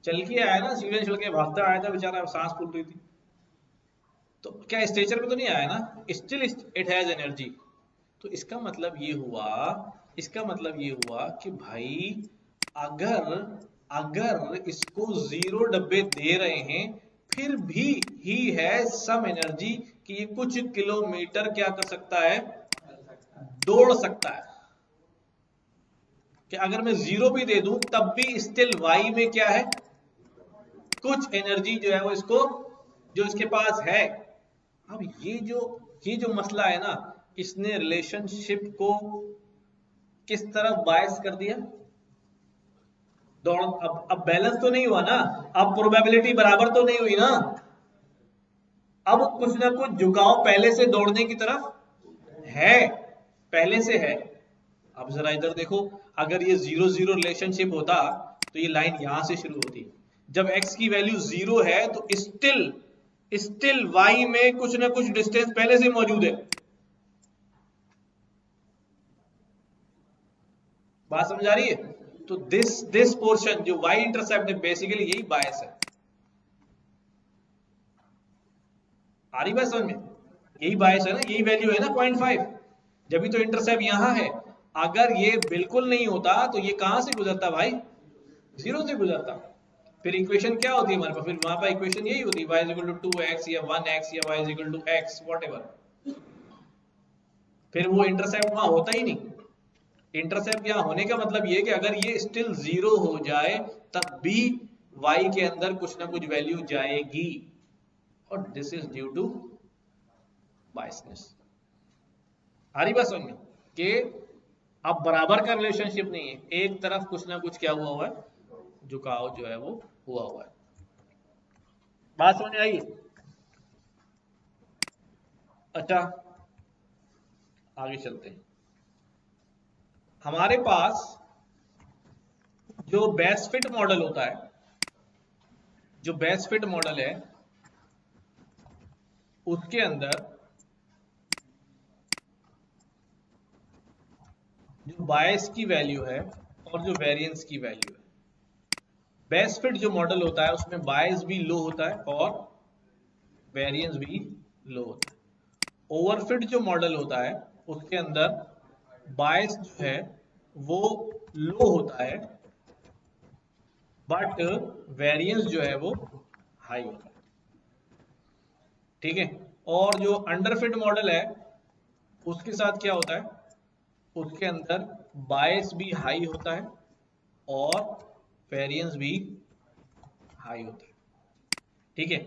चल के आया ना, सीढ़ियां चल के भागता आया था बेचारा, सांस फूल रही थी, तो क्या स्टेचर पे तो नहीं आया ना? Still it has energy. तो इसका मतलब ये हुआ, इसका मतलब ये हुआ कि भाई अगर अगर इसको 0 डब्बे दे रहे हैं, फिर भी ही हैज सम एनर्जी, कि ये कुछ किलोमीटर क्या कर सकता है? दौड़ सकता है। कि अगर मैं 0 भी दे दूं तब भी स्टिल वाई में क्या है? कुछ एनर्जी जो है वो इसको, जो इसके पास है। अब ये जो मसला है ना, इसने रिलेशनशिप को किस तरफ बायस कर दिया? दौड़, अब बैलेंस तो नहीं हुआ ना, अब प्रोबेबिलिटी बराबर तो नहीं हुई ना, अब कुछ ना कुछ झुकाव पहले से दौड़ने की तरफ है, पहले से है। अब जरा इधर देखो, अगर ये 0-0 रिलेशनशिप होता तो ये लाइन यहां से शुरू होती। जब x की वैल्यू 0 है तो स्टिल स्टिल y में कुछ ना कुछ डिस्टेंस पहले से मौजूद है। बात समझ आ रही है? तो दिस पोर्शन जो y इंटरसेप्ट है, बेसिकली यही बायस है। आ रही बात समझ में? यही बायस है ना, यही वैल्यू है ना 0.5, जब भी तो इंटरसेप्ट यहां है। अगर ये बिल्कुल नहीं होता तो ये कहां से गुजरता भाई? 0 से गुजरता। फिर इक्वेशन क्या होती है हमारे पास? फिर वहां पर इक्वेशन यही होती है, y is equal to 2x या 1x या y is equal to x whatever। फिर वो इंटरसेप्ट वहां होता ही नहीं। इंटरसेप्ट यहां होने का मतलब ये कि अगर ये स्टिल 0 हो जाए तब भी y के अंदर कुछ ना कुछ वैल्यू जाएगी, और this is due to biasness. आ रही बात समझ में कि अब बराबर का रिलेशनशिप नहीं है, एक तरफ कुछ ना कुछ क्या हुआ हुआ है, झुकाव जो है वो हुआ हुआ है। बात समझ में आई? अच्छा आगे चलते हैं। हमारे पास जो बेस्ट फिट मॉडल होता है, जो बेस्ट फिट मॉडल है उसके अंदर जो बायस की वैल्यू है और जो वेरिएंस की वैल्यू है, बेस्ट फिट जो मॉडल होता है उसमें बायस भी लो होता है और वेरिएंस भी लो होता है। ओवरफिट जो मॉडल होता है उसके अंदर बायस जो है वो लो होता है बट वेरिएंस जो है वो हाई होता है। ठीक है। और जो अंडरफिट मॉडल है उसके साथ क्या होता है, उसके अंदर बायस भी हाई होता है और वेरिएंस भी हाई होता है। ठीक है।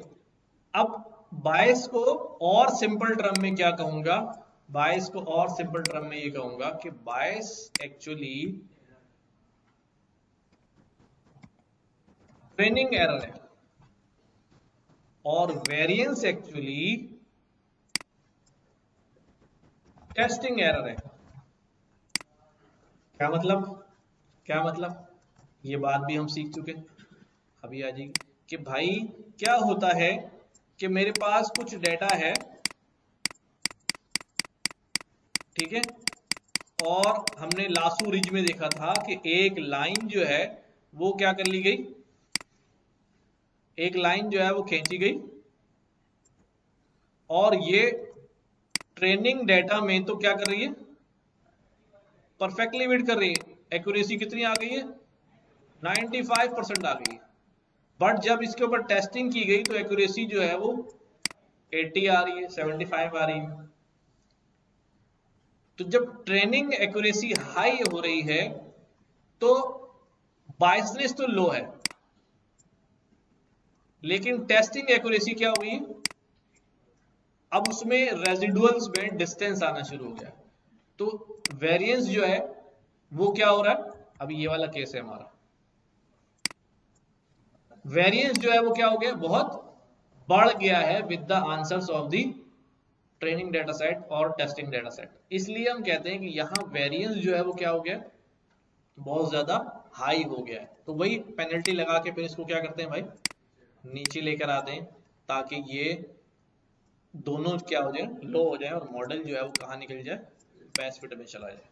अब बायस को और सिंपल टर्म में क्या कहूंगा, बायस को और सिंपल टर्म में ये कहूंगा कि बायस एक्चुअली ट्रेनिंग एरर है और वेरिएंस एक्चुअली टेस्टिंग एरर है। क्या मतलब, क्या मतलब, ये बात भी हम सीख चुके, अभी आ जाएगी कि भाई क्या होता है कि मेरे पास कुछ डेटा है, ठीक है, और हमने लासू रिज में देखा था कि एक लाइन जो है वो क्या कर ली गई, एक लाइन जो है वो खींची गई और ये ट्रेनिंग डेटा में तो क्या कर रही है, परफेक्टली रीड कर रही है, एक्यूरेसी कितनी आ गई है, 95% आ गई है। बट जब इसके ऊपर टेस्टिंग की गई तो एक्यूरेसी जो है वो 80 आ रही है, 75 आ रही है। तो जब ट्रेनिंग एक्यूरेसी हाई हो रही है तो बायसनेस तो लो है, लेकिन टेस्टिंग एक्यूरेसी क्या हुई, अब उसमें रेजिडुअल्स में डिस्टेंस आना शुरू हो गया। तो वेरिएंस जो है वो क्या हो रहा है, अभी ये वाला केस है हमारा, वेरिएंस जो है वो क्या हो गया, बहुत बढ़ गया है with the answers of the training data set और टेस्टिंग डेटा सेट। इसलिए हम कहते हैं कि यहां वेरिएंस जो है वो क्या हो गया, बहुत ज्यादा हाई हो गया है। तो वही पेनल्टी लगा के फिर इसको क्या करते हैं भाई, नीचे लेकर आते हैं ताकि ये दोनों क्या हो जाए, लो हो जाए और मॉडल जो है वो कहाँ निकल जाए, बेस्ट फिट में चला जाए।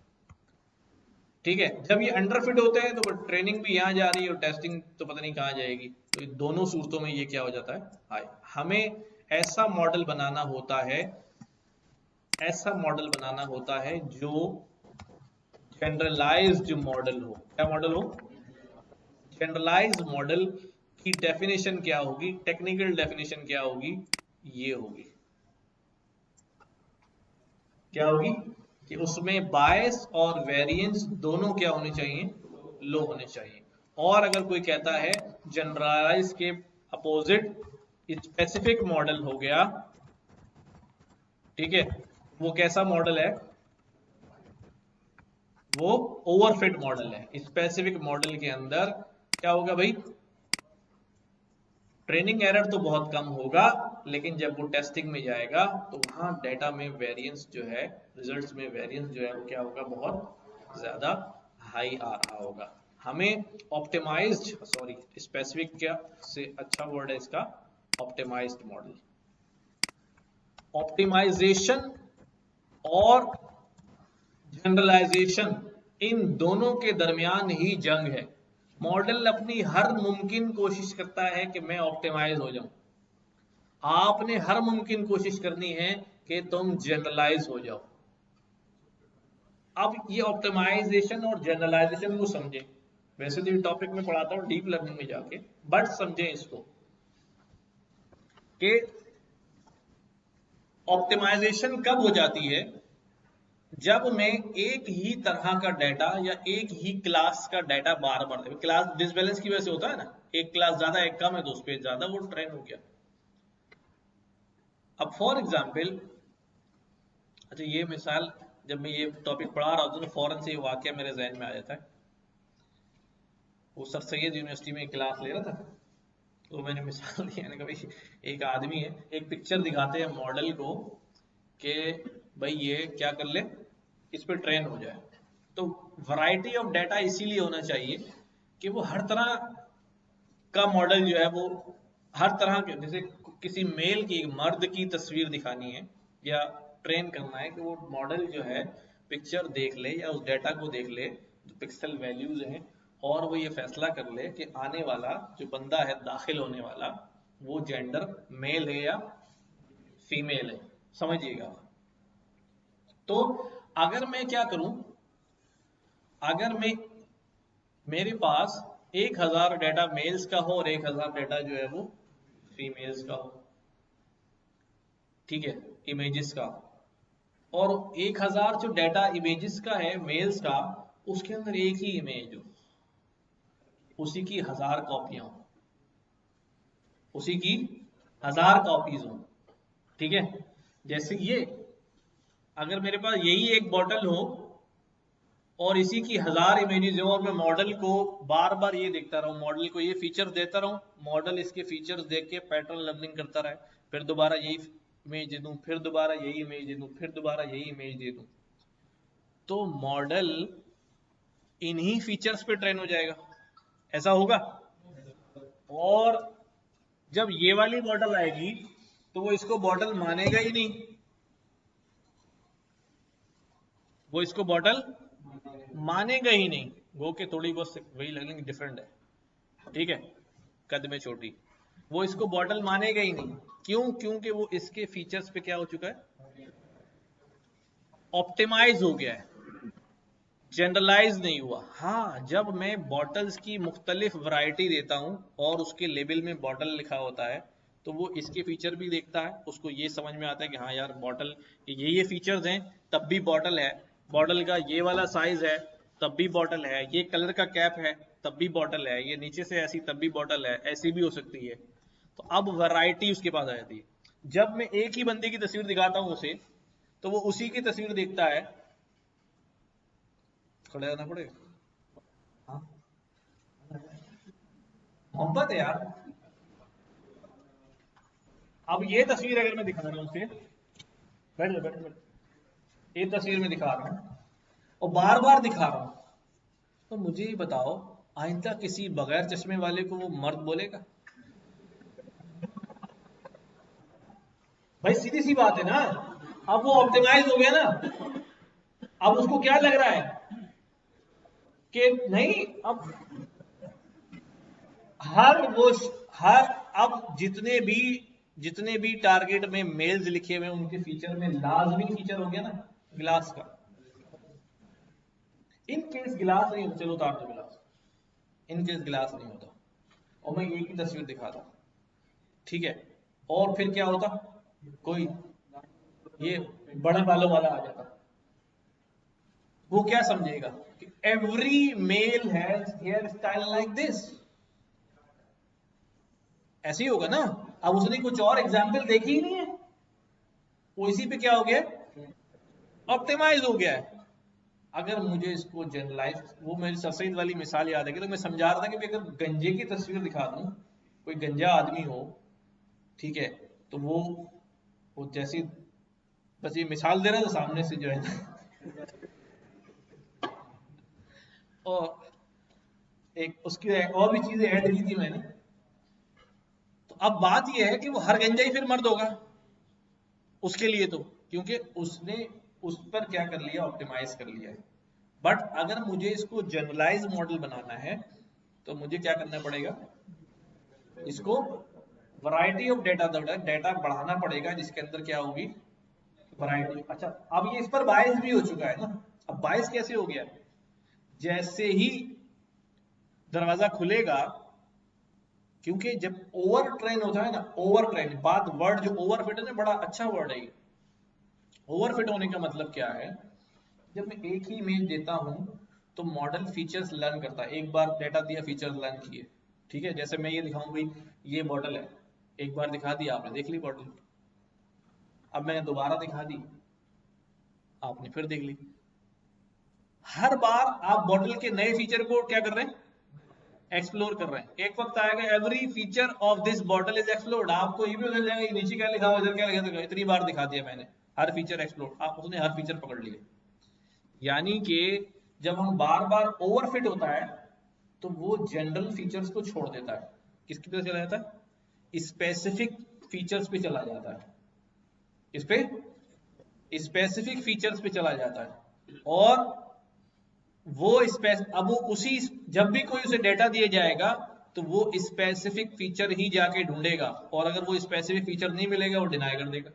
ठीक है। जब ये अंडर फिट होते हैं तो ट्रेनिंग भी यहाँ जा रही है और टेस्टिंग तो पता नहीं कहाँ जाएगी, तो दोनों सूरतों में ये क्या हो जाता है, हाई। हमें ऐसा मॉडल बनाना होता है, ऐसा मॉडल बनाना होता है जो जनरलाइज्ड मॉडल हो। क्या मॉडल हो, जनरलाइज्ड मॉडल की डेफिनेशन क्या होगी, टेक्निकल डेफिनेशन क्या होगी, ये होगी, क्या होगी कि उसमें बायस और वेरिएंस दोनों क्या होने चाहिए, लो होने चाहिए। और अगर कोई कहता है जनरलाइज के अपोजिट स्पेसिफिक मॉडल हो गया, ठीक है, वो कैसा मॉडल है, वो ओवरफिट मॉडल है। स्पेसिफिक मॉडल के अंदर क्या होगा भाई, ट्रेनिंग एरर तो बहुत कम होगा, लेकिन जब वो टेस्टिंग में जाएगा तो वहां डेटा में वेरिएंस जो है, रिजल्ट्स में वेरिएंस जो है वो क्या होगा, बहुत ज्यादा हाई आ रहा होगा। हमें ऑप्टिमाइज्ड, सॉरी स्पेसिफिक क्या से अच्छा वर्ड है इसका, ऑप्टिमाइज्ड मॉडल। ऑप्टिमाइजेशन और जनरलाइजेशन, इन दोनों के दरमियान ही जंग है। मॉडल अपनी हर मुमकिन कोशिश करता है कि मैं ऑप्टिमाइज हो जाऊं, आपने हर मुमकिन कोशिश करनी है कि तुम जनरलाइज हो जाओ। अब ये ऑप्टिमाइजेशन और जनरलाइजेशन को समझे, वैसे तो ये टॉपिक में पढ़ाता हूं डीप लर्निंग में जाके, बट समझे इसको कि ऑप्टिमाइजेशन कब हो जाती है, जब मैं एक ही तरह का डाटा या एक ही क्लास का डाटा बार बार, क्लास डिसबैलेंस की वजह से होता है ना, एक क्लास ज्यादा एक कम है तो उस पर ज्यादा वो ट्रेन हो गया। अब फॉर एग्जाम्पल, अच्छा ये मिसाल जब मैं ये टॉपिक पढ़ा रहा हूँ तो फौरन से ये वाक्य मेरे जहन में आ जाता है। वो सर सैयद यूनिवर्सिटी में क्लास ले रहा था, तो मैंने मिसाल दी, मैंने कहा भाई एक आदमी है, एक पिक्चर दिखाते हैं मॉडल को कि भाई ये क्या कर ले, इस पर ट्रेन हो जाए। तो वैरायटी ऑफ डाटा इसीलिए होना चाहिए कि वो हर तरह का मॉडल जो है वो हर तरह के, जैसे किसी मेल की, मर्द की तस्वीर दिखानी है या ट्रेन करना है, कि वो मॉडल जो है पिक्चर देख ले या उस डाटा को देख ले जो पिक्सल वैल्यूज हैं, और वो ये फैसला कर ले कि आने वाला जो बंदा है दाखिल होने वाला वो जेंडर मेल है या फीमेल है। समझिएगा। तो अगर मैं क्या करूं, अगर मैं मेरे पास 1000 डाटा मेल्स का हो और 1000 डाटा जो है वो फीमेल्स का हो, ठीक है, इमेजेस का, और 1000 जो डाटा इमेजेस का है मेल्स का, उसके अंदर एक ही इमेज हो, उसी की 1000 कॉपियां हो, उसी की 1000 कॉपीज हो, ठीक है। जैसे ये, अगर मेरे पास यही एक बॉटल हो और इसी की 1000 इमेजेस हो और मैं मॉडल को बार बार ये देखता रहूं, मॉडल को ये फीचर्स देता रहूं, मॉडल इसके फीचर्स देख के पैटर्न लर्निंग करता रहे, फिर दोबारा यही इमेज दे दूं, फिर दोबारा यही इमेज दे दूं, फिर दोबारा यही इमेज दे दूं, तो मॉडल इन्हीं फीचर्स पे ट्रेन हो जाएगा। ऐसा होगा। और जब ये वाली बॉटल आएगी तो वो इसको बॉटल मानेगा ही नहीं, वो इसको बॉटल मानेगा ही नहीं। वो के थोड़ी बहुत वही लगेंगे, डिफरेंट है, ठीक है, कद में छोटी, वो इसको बॉटल मानेगा ही नहीं। क्यों? क्योंकि वो इसके फीचर्स पे क्या हो चुका है, ऑप्टिमाइज हो गया है, जनरलाइज नहीं हुआ। हाँ, जब मैं बॉटल्स की मुख्तलिफ वैरायटी देता हूं और उसके लेबल में बॉटल लिखा होता है, तो वो इसके फीचर भी देखता है, उसको ये समझ में आता है कि हाँ यार बॉटल ये फीचर्स हैं तब भी बॉटल है, बॉटल का ये वाला साइज है तब भी बॉटल है, ये कलर का कैप है तब भी बॉटल है, ये नीचे से ऐसी तब भी बॉटल है, ऐसी भी हो सकती है। तो अब वैरायटी उसके पास आ जाती है। जब मैं एक ही बंदे की तस्वीर दिखाता हूं उसे, तो वो उसी की तस्वीर देखता है। खड़े रहना पड़ेगा। हाँ, मोहब्बत है यार। अब ये तस्वीर अगर मैं दिखा रहा हूं उसे, बैठ जा, बैठ बैठ, ये तस्वीर में दिखा रहा हूं और बार बार दिखा रहा हूं, तो मुझे ही बताओ, आइंदा किसी बगैर चश्मे वाले को वो मर्द बोलेगा? भाई सीधी सी बात है ना। अब वो ऑप्टिमाइज हो गया ना, अब उसको क्या लग रहा है कि नहीं, अब हर वो हर अब जितने भी टारगेट में मेल्स लिखे हुए उनके फीचर में लाजमी फीचर हो गया ना गिलास का। इन केस गिलास नहीं होता, चलो उतार दो गिलास, इन केस गिलास नहीं होता और मैं एक ही तस्वीर दिखाता, ठीक है, और फिर क्या होता, कोई ये बड़े बालों वाला आ जाता, वो क्या समझेगा कि every male has hair style like this, ऐसे ही होगा ना। अब उसने कुछ और एग्जाम्पल देखी ही नहीं है, वो इसी पे क्या हो गया, ऑप्टिमाइज हो गया है। अगर मुझे इसको जनरलाइज, वो मेरी सफेद वाली मिसाल याद है कि, तो मैं समझा रहा था कि अगर गंजे की तस्वीर दिखा दूं, कोई गंजा आदमी हो, ठीक है, तो वो जैसी, बस ये मिसाल दे रहा था सामने से जो है ना और एक उसकी और भी चीजें ऐड की थी मैंने। तो अब बात यह है कि वो हर गंजा ही फिर मर्द होगा उसके लिए, तो क्योंकि उसने उस पर क्या कर लिया, ऑप्टिमाइज कर लिया है। बट अगर मुझे इसको जनरलाइज मॉडल बनाना है तो मुझे क्या करना पड़ेगा, इसको वैरायटी ऑफ डाटा बढ़ाना पड़ेगा, जिसके अंदर क्या होगी, वैरायटी। अच्छा, अब ये इस पर बायस भी हो चुका है ना। अब बायस कैसे हो गया, जैसे ही दरवाजा खुलेगा, क्योंकि जब ओवर ट्रेन होता है ना, ओवर ट्रेन, बात वर्ड जो ओवर फिट है ना, बड़ा अच्छा वर्ड है ये। ओवर फिट होने का मतलब क्या है, जब मैं एक ही इमेज देता हूं तो मॉडल फीचर्स लर्न करता है, एक बार डेटा दिया फीचर्स लर्न किए, ठीक है। जैसे मैं ये दिखाऊं भाई, ये बॉटल है, एक बार दिखा दी आपने, देख ली बॉटल, अब मैंने दोबारा दिखा दी, आपने फिर देख ली। हर बार आप बॉटल के नए फीचर को क्या कर रहे हैं, एक्सप्लोर कर रहे हैं। एक वक्त आएगा every feature of this bottle is explored, आपको ये भी उधर जाएगा नीचे क्या लिखा हुआ, इधर क्या लिखा था, इतनी बार दिखा दिया मैंने, हर फीचर एक्सप्लोर, आप उसने हर फीचर पकड़ लिए। यानी कि जब हम बार बार ओवरफिट होता है तो वो जनरल फीचर्स को छोड़ देता है, किसकी तरफ चला जाता है, स्पेसिफिक फीचर्स पे चला जाता है, इस पे स्पेसिफिक फीचर्स पे चला जाता है। और वो अब वो उसी, जब भी कोई उसे डेटा दिया जाएगा तो वो स्पेसिफिक फीचर ही जाके ढूंढेगा, और अगर वो स्पेसिफिक फीचर नहीं मिलेगा वो डिनाई कर देगा।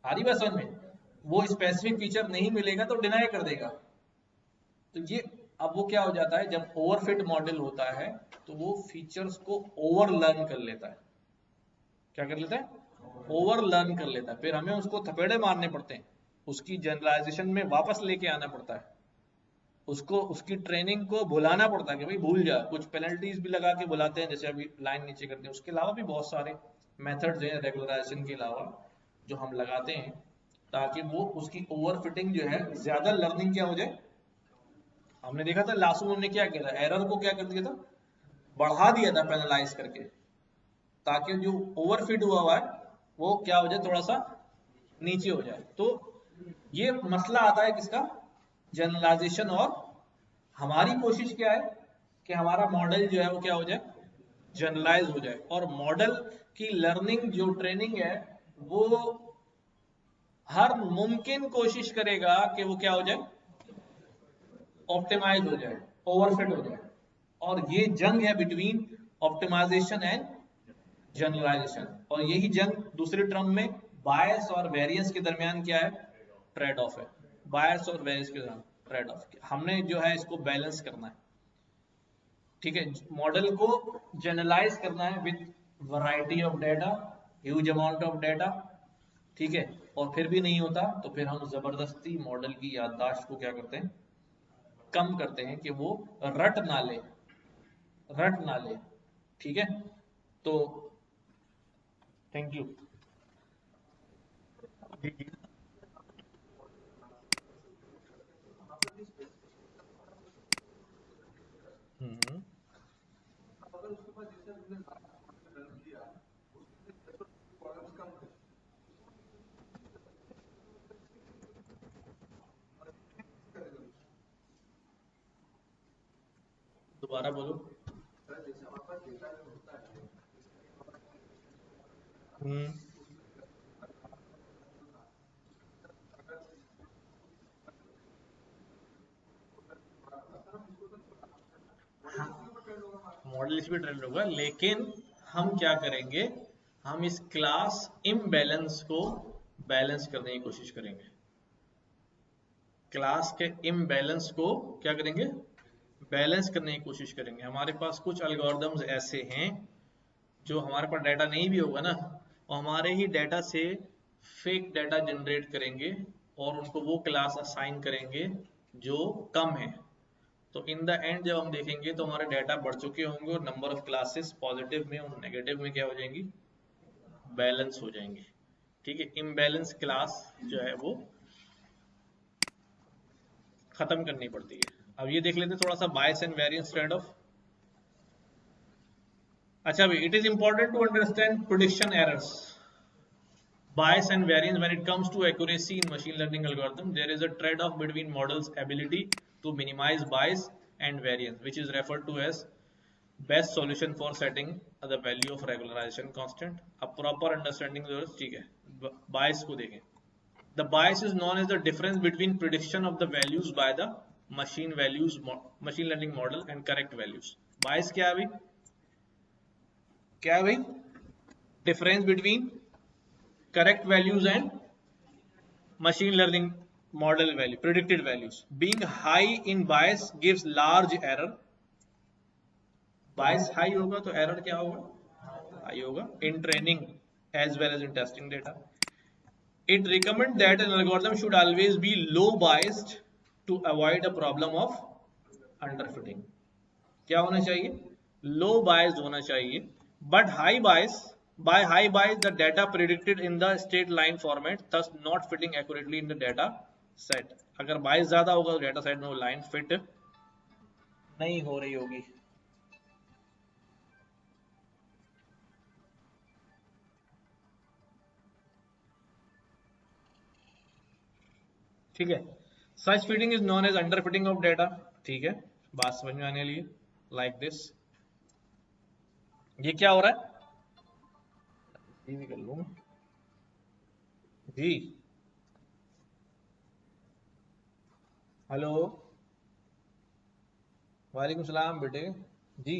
आ रही बात समझ में, वो स्पेसिफिक फीचर नहीं मिलेगा तो डिनाई कर देगा। तो ये अब वो क्या हो जाता है, जब ओवरफिट मॉडल होता है तो वो फीचर्स को ओवर लर्न कर लेता है। क्या कर लेता है, ओवर लर्न कर लेता है। फिर हमें उसको थपेड़े मारने पड़ते हैं, उसकी जनरलाइजेशन में वापस लेके आना पड़ता है, उसको उसकी ट्रेनिंग को भुलाना पड़ता है कि भाई भूल जा। कुछ पेनल्टीज भी लगा के बुलाते हैं, जैसे अभी लाइन नीचे करते हैं। उसके अलावा भी बहुत सारे मेथड्स हैं रेगुलराइजेशन के अलावा जो हम लगाते हैं, ताकि वो उसकी ओवरफिटिंग जो है, ज्यादा लर्निंग क्या हो जाए। हमने देखा था लासू ने क्या किया था, एरर को क्या कर दिया था, बढ़ा दिया था पेनलाइज करके, ताकि जो ओवरफिट हुआ है वो क्या हो जाए, थोड़ा सा नीचे हो जाए। तो ये मसला आता है किसका, जनरलाइजेशन। और हमारी कोशिश क्या है कि हमारा मॉडल जो है वो क्या हो जाए, जनरलाइज हो जाए। और मॉडल की लर्निंग जो ट्रेनिंग है वो हर मुमकिन कोशिश करेगा कि वो क्या हो जाए, ऑप्टिमाइज हो जाए, ओवरफिट हो जाए। और ये जंग है बिटवीन ऑप्टिमाइजेशन एंड जनरलाइजेशन। और यही जंग दूसरे टर्म में बायस और वेरिएंस के दरमियान क्या है, ट्रेड ऑफ है। बायस और वेरिएंस के दरमियान ट्रेड ऑफ, हमने जो है इसको बैलेंस करना है। ठीक है, मॉडल को जनरलाइज करना है with variety of data, huge amount of data. ठीक है, और फिर भी नहीं होता तो फिर हम जबरदस्ती मॉडल की याददाश्त को क्या करते हैं, कम करते हैं कि वो रट ना ले, रट ना ले। ठीक है, तो थैंक यू। हम्म, दोबारा बोलो। हम्म, मॉडल इस पे ट्रेंड होगा, लेकिन हम क्या करेंगे, हम इस क्लास इम्बैलेंस को बैलेंस करने की कोशिश करेंगे। क्लास के इम्बैलेंस को क्या करेंगे, बैलेंस करने की कोशिश करेंगे। हमारे पास कुछ एल्गोरिदम्स ऐसे हैं जो हमारे पास डाटा नहीं भी होगा ना, और हमारे ही डाटा से फेक डाटा जनरेट करेंगे और उनको वो क्लास असाइन करेंगे जो कम है। तो इन द एंड जब हम देखेंगे तो हमारे डाटा बढ़ चुके होंगे और नंबर ऑफ क्लासेस पॉजिटिव में और नेगेटिव में क्या हो जाएंगी, बैलेंस हो जाएंगे। ठीक है, इम्बैलेंस क्लास जो है वो खत्म करनी पड़ती है। अब ये देख लेते हैं थोड़ा सा bias and variance trade off. अच्छा भाई, it is important to understand prediction errors, bias and variance when it comes to accuracy in machine learning algorithm. There is a trade-off between models ability to minimize bias and variance, which is referred to as best solution for setting the value of regularization constant. A proper understanding of ठीक है, bias को देखें। The bias is known as the difference between prediction of the values by the machine learning model and correct values. Bias क्या है भाई, क्या है भाई, difference between correct values and machine learning model value, predicted values. Being high in bias gives large error. Bias high होगा तो error क्या होगा, high होगा in training as well as in testing data. It recommends that an algorithm should always be low biased to avoid a problem of underfitting. क्या होना चाहिए, low biased होना चाहिए, but high bias By high bias, the data predicted in the straight line format, thus not fitting accurately in the data set. अगर bias ज्यादा होगा तो data set में वो line fit नहीं हो रही होगी. ठीक है. Such fitting is known as underfitting of data. ठीक है, बात समझ में आने लिए. Like this. ये क्या हो रहा है? ये भी कर लूँ जी. हेलो, वालेकुम सलाम बेटे जी.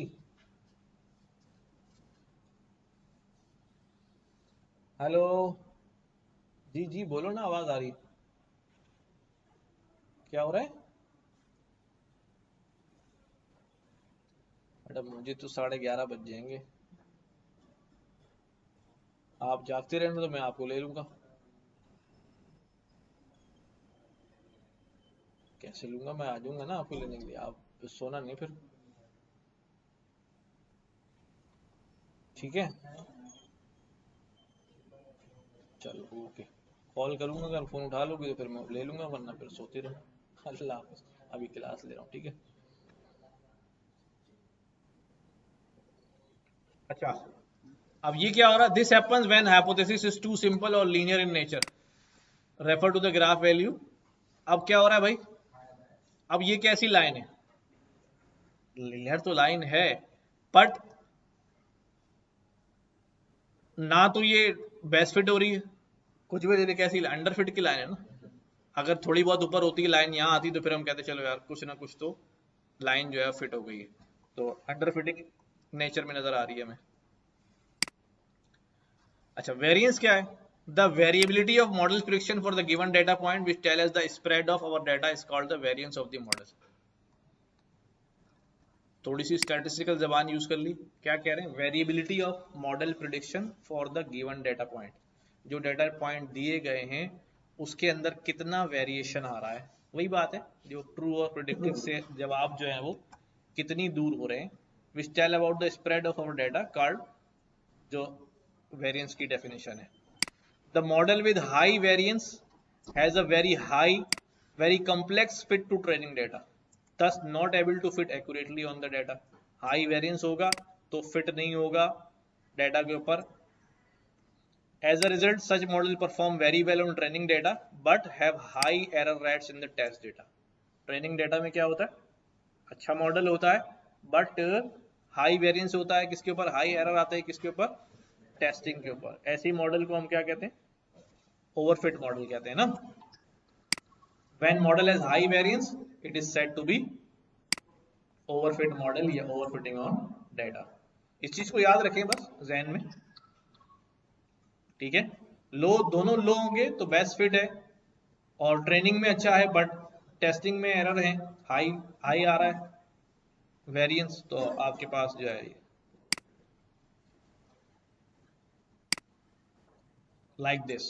हेलो जी जी, बोलो ना, आवाज आ रही. क्या हो रहा है? मैडम मुझे तो 11:30 बज जाएंगे. आप जागते रहना तो मैं आपको ले लूंगा. कैसे लूंगा? मैं आ जाऊंगा ना आपको लेने के लिए. आप सोना नहीं फिर. ठीक है, चलो ओके. कॉल करूंगा, अगर फोन उठा लोगे तो फिर मैं ले लूंगा, वरना फिर सोते रहो. अल्लाह हाफिज. अभी क्लास ले रहा हूँ. ठीक है. अच्छा, अब ये क्या हो रहा है? This happens when hypothesis is too simple और linear in nature. Refer to the graph value. अब क्या हो रहा है भाई? अब ये कैसी लाइन है? लीनियर तो लाइन है, बट ना तो ये बेस्ट फिट हो रही है. कुछ भी दे दे, कैसी अंडर फिट की लाइन है ना. अगर थोड़ी बहुत ऊपर होती है लाइन, यहाँ आती तो फिर हम कहते चलो यार कुछ ना कुछ तो लाइन जो है फिट हो गई है. तो अंडर फिटिंग नेचर में नजर आ रही है हमें. अच्छा, वेरिएंस क्या है? The variability of model prediction for the given data point which tell us the spread of our data is called the variance of the model. थोड़ी सी स्टैटिस्टिकल जबान यूज कर ली. क्या कह रहे हैं? Variability of model prediction for the given data point. जो data point दिए गए हैं उसके अंदर कितना वेरिएशन आ रहा है. वही बात है जो ट्रू और प्रिडिक्टिव से जवाब जो है वो कितनी दूर हो रहे हैं. Which tell about the spread of our data card, जो वेरिएंस की डेफिनेशन है. The model with high variance has a very high, very complex fit to training data, thus not able to fit accurately on the data. High variance होगा तो fit नहीं होगा data के ऊपर. As a result, such model perform very well on training data but have high error rates in the test data. Training data में क्या होता है? अच्छा मॉडल होता है बट हाई वेरिएंस होता है. किसके ऊपर? हाई एरर आता है. किसके ऊपर? टेस्टिंग के ऊपर. ऐसी मॉडल को हम क्या कहते हैं? ओवरफिट मॉडल कहते हैं ना. When model has high variance, it is said to be overfit model या overfitting on data. इस चीज को याद रखें बस जहन में. ठीक है. लो, दोनों लो होंगे तो बेस्ट फिट है, और ट्रेनिंग में अच्छा है बट टेस्टिंग में एरर है, हाई हाई आ रहा है वेरिएंस, तो आपके पास जो है लाइक दिस.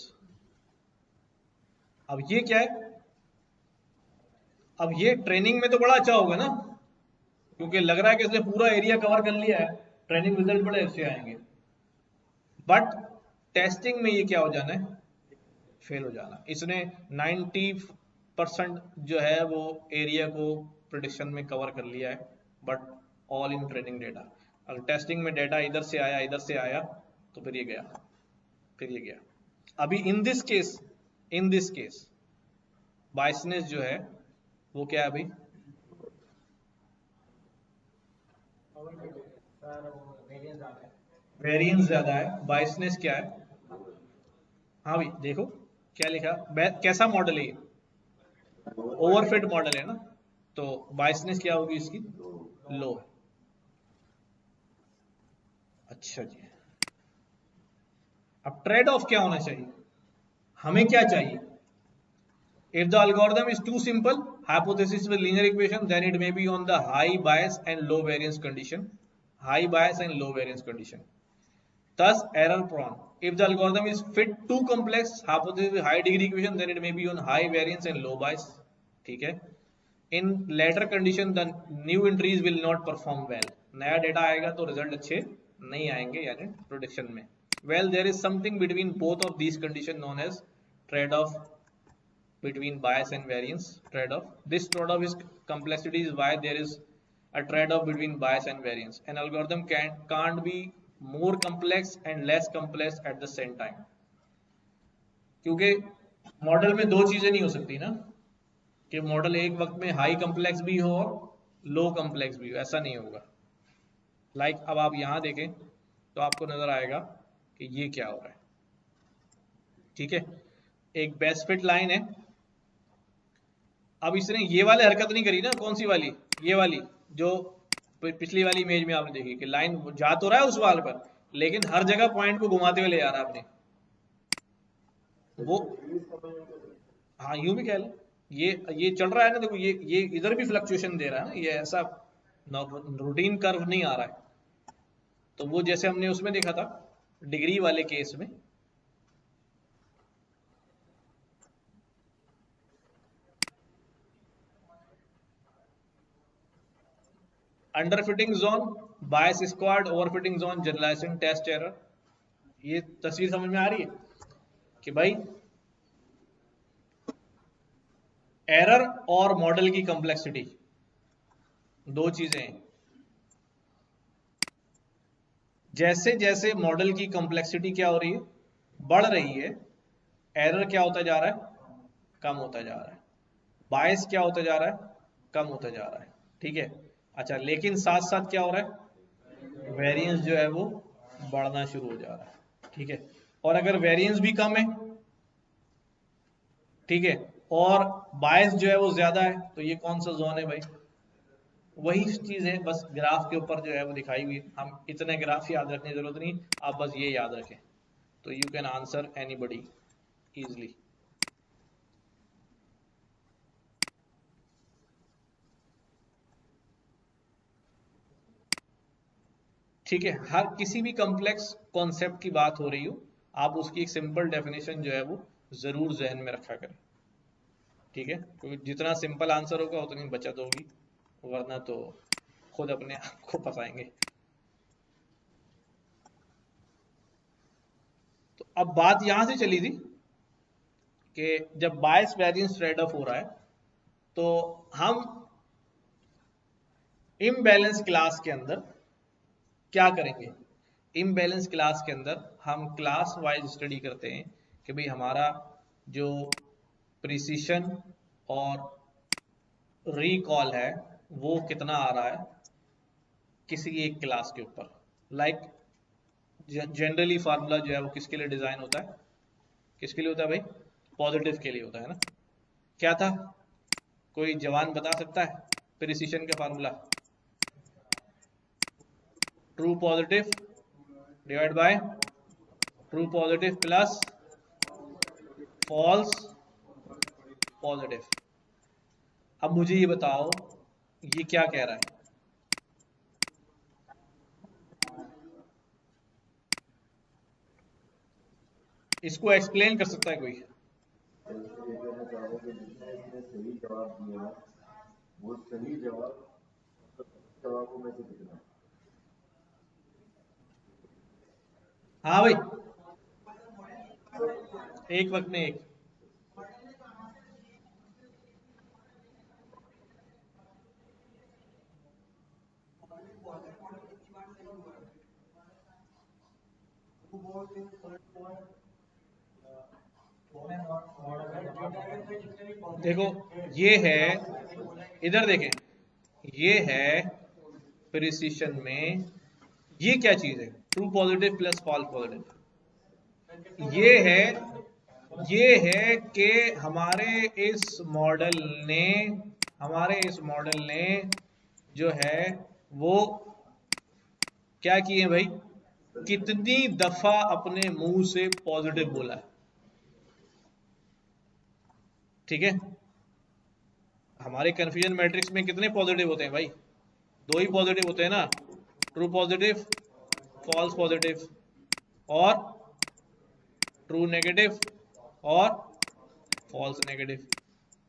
अब ये क्या है? अब ये ट्रेनिंग में तो बड़ा अच्छा होगा ना, क्योंकि लग रहा है कि इसने पूरा एरिया कवर कर लिया है. ट्रेनिंग रिजल्ट बड़े अच्छे आएंगे. बट टेस्टिंग में ये क्या हो जाना है? फेल हो जाना. इसने 90% जो है वो एरिया को प्रिडिक्शन में कवर कर लिया है, but all in training data. अगर टेस्टिंग में डेटा इधर से आया तो फिर ये गया, फिर ये गया. अभी इन दिस केस बायसनेस जो है वो क्या है भाई? वेरिएंस ज्यादा है. बायसनेस क्या है? हाँ भाई देखो क्या लिखा, कैसा मॉडल है ये? ओवरफिट मॉडल है ना, तो बायसनेस क्या होगी इसकी? लो. अच्छा जी. अब ट्रेड ऑफ क्या होना चाहिए? हमें क्या चाहिए? If the algorithm is too simple, hypothesis with linear equation, then it may be on the high bias and low variance condition. High bias and low variance condition. Thus error prone. If the algorithm is fit too complex, hypothesis with high degree equation, then it may be on high variance and low bias. ठीक है. In later condition, the new entries will not perform well. नया data आएगा तो result अच्छे नहीं आएंगे, यानी prediction में Well, there is something between both of these conditions known as trade-off between bias and variance trade-off. This trade-off is complexity is why there is a trade-off between bias and variance. An algorithm can't be more complex and less complex at the same time. क्योंकि model में दो चीजें नहीं हो सकती ना, कि model एक वक्त में हाई कम्प्लेक्स भी हो और लो कम्प्लेक्स भी हो, ऐसा नहीं होगा। लाइक अब आप यहां देखें तो आपको नजर आएगा कि ये क्या हो रहा है। ठीक है, एक बेस्ट फिट लाइन है। अब इसने ये वाली हरकत नहीं करी ना, कौन सी वाली, ये वाली जो पिछली वाली इमेज में आपने देखी कि लाइन जा तो रहा है उस वाल पर, लेकिन हर जगह पॉइंट को घुमाते हुए ले जा रहा है आपने वो। हाँ यूं भी कह लो, ये चल रहा है ना, देखो ये इधर भी फ्लक्चुएशन दे रहा है ना, ये ऐसा रूटीन कर्व नहीं आ रहा है। तो वो जैसे हमने उसमें देखा था डिग्री वाले केस में, under fitting zone, bias squared, over fitting zone, generalisation test error. ये तस्वीर समझ में आ रही है कि भाई एरर और मॉडल की कॉम्प्लेक्सिटी दो चीजें हैं। जैसे जैसे मॉडल की कॉम्प्लेक्सिटी क्या हो रही है, बढ़ रही है, एरर क्या होता जा रहा है, कम होता जा रहा है। बायस क्या होता जा रहा है, कम होता जा रहा है। ठीक है, अच्छा, लेकिन साथ साथ क्या हो रहा है, वेरिएंस जो है वो बढ़ना शुरू हो जा रहा है। ठीक है, और अगर वेरिएंस भी कम है, ठीक है, और बायस जो है वो ज्यादा है, तो ये कौन सा जोन है भाई, वही चीज है, बस ग्राफ के ऊपर जो है वो दिखाई हुई है। हम इतने ग्राफ याद रखने की जरूरत नहीं, आप बस ये याद रखें तो you can answer anybody easily. ठीक है, हर किसी भी कॉम्प्लेक्स कॉन्सेप्ट की बात हो रही हो, आप उसकी एक सिंपल डेफिनेशन जो है वो जरूर जहन में रखा करें। ठीक है, क्योंकि जितना सिंपल आंसर होगा उतनी बचत होगी, वरना तो खुद अपने आप को फंसाएंगे। तो अब बात यहां से चली थी कि जब बायस वेरिएंस ट्रेड ऑफ हो रहा है तो हम इम्बैलेंस क्लास के अंदर क्या करेंगे। इम्बैलेंस क्लास के अंदर हम क्लास वाइज स्टडी करते हैं कि भाई हमारा जो प्रिसिशन और रिकॉल है वो कितना आ रहा है किसी एक क्लास के ऊपर। लाइक जनरली फार्मूला जो है वो किसके लिए डिजाइन होता है, किसके लिए होता है भाई, पॉजिटिव के लिए होता है ना। क्या था, कोई जवान बता सकता है प्रिसिशन का formula, true positive divide by true positive plus false positive. अब मुझे ये बताओ ये क्या कह रहा है, इसको एक्सप्लेन कर सकता है कोई। हाँ भाई, एक वक्त में एक। देखो ये है, इधर देखें, ये है प्रिसिशन में, ये क्या चीज है, true positive plus false positive. ये है कि हमारे इस मॉडल ने जो है वो क्या किए भाई, कितनी दफा अपने मुंह से पॉजिटिव बोला है। ठीक है, हमारे कंफ्यूजन मैट्रिक्स में कितने पॉजिटिव होते हैं भाई, दो ही पॉजिटिव होते हैं ना, ट्रू पॉजिटिव फॉल्स पॉजिटिव, और ट्रू नेगेटिव और फॉल्स नेगेटिव।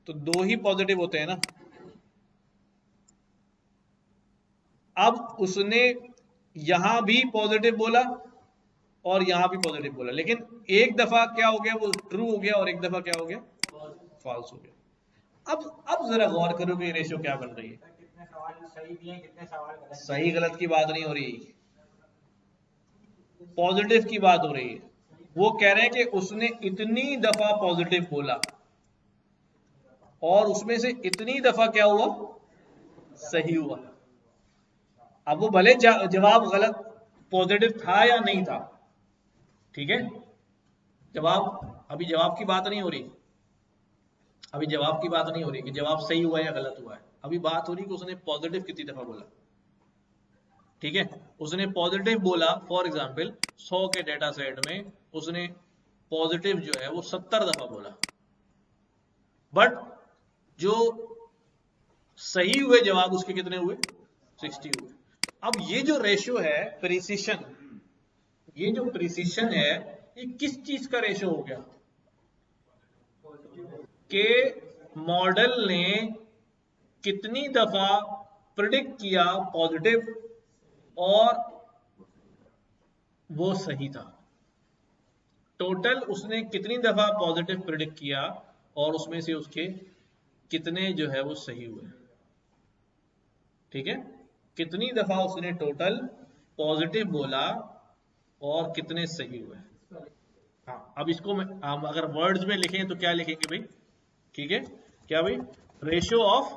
तो दो ही पॉजिटिव होते हैं ना। अब उसने यहां भी पॉजिटिव बोला और यहां भी पॉजिटिव बोला, लेकिन एक दफा क्या हो गया, वो ट्रू हो गया और एक दफा क्या हो गया, फॉल्स हो गया। अब जरा गौर करो कि रेशियो क्या बन रही है। कितने सवाल सही दिए, कितने सवाल गलत। सही गलत की बात नहीं हो रही, पॉजिटिव की बात हो रही है। वो कह रहे हैं कि उसने इतनी दफा पॉजिटिव बोला और उसमें से इतनी दफा क्या हुआ, सही हुआ। अब वो भले जवाब गलत पॉजिटिव था या नहीं था, ठीक है, अभी जवाब की बात नहीं हो रही, अभी जवाब की बात नहीं हो रही कि जवाब सही हुआ या गलत हुआ है, अभी बात हो रही कि उसने पॉजिटिव कितनी दफा बोला। ठीक है, उसने पॉजिटिव बोला, फॉर एग्जाम्पल 100 के डेटा सेट में उसने पॉजिटिव जो है वो 70 दफा बोला, बट जो सही हुए जवाब उसके कितने हुए, 60 हुए। तो अब ये जो रेशियो है प्रिसिशन, ये जो प्रिसिशन है, ये किस चीज का रेशियो हो गया, कि मॉडल ने कितनी दफा प्रिडिक्ट किया पॉजिटिव और वो सही था। टोटल उसने कितनी दफा पॉजिटिव प्रिडिक्ट किया और उसमें से उसके कितने जो है वो सही हुए। ठीक है, कितनी दफा उसने टोटल पॉजिटिव बोला और कितने सही हुए। हाँ, अब इसको हम अगर वर्ड्स में लिखें तो क्या लिखेंगे भाई, ठीक है, क्या भाई, ratio of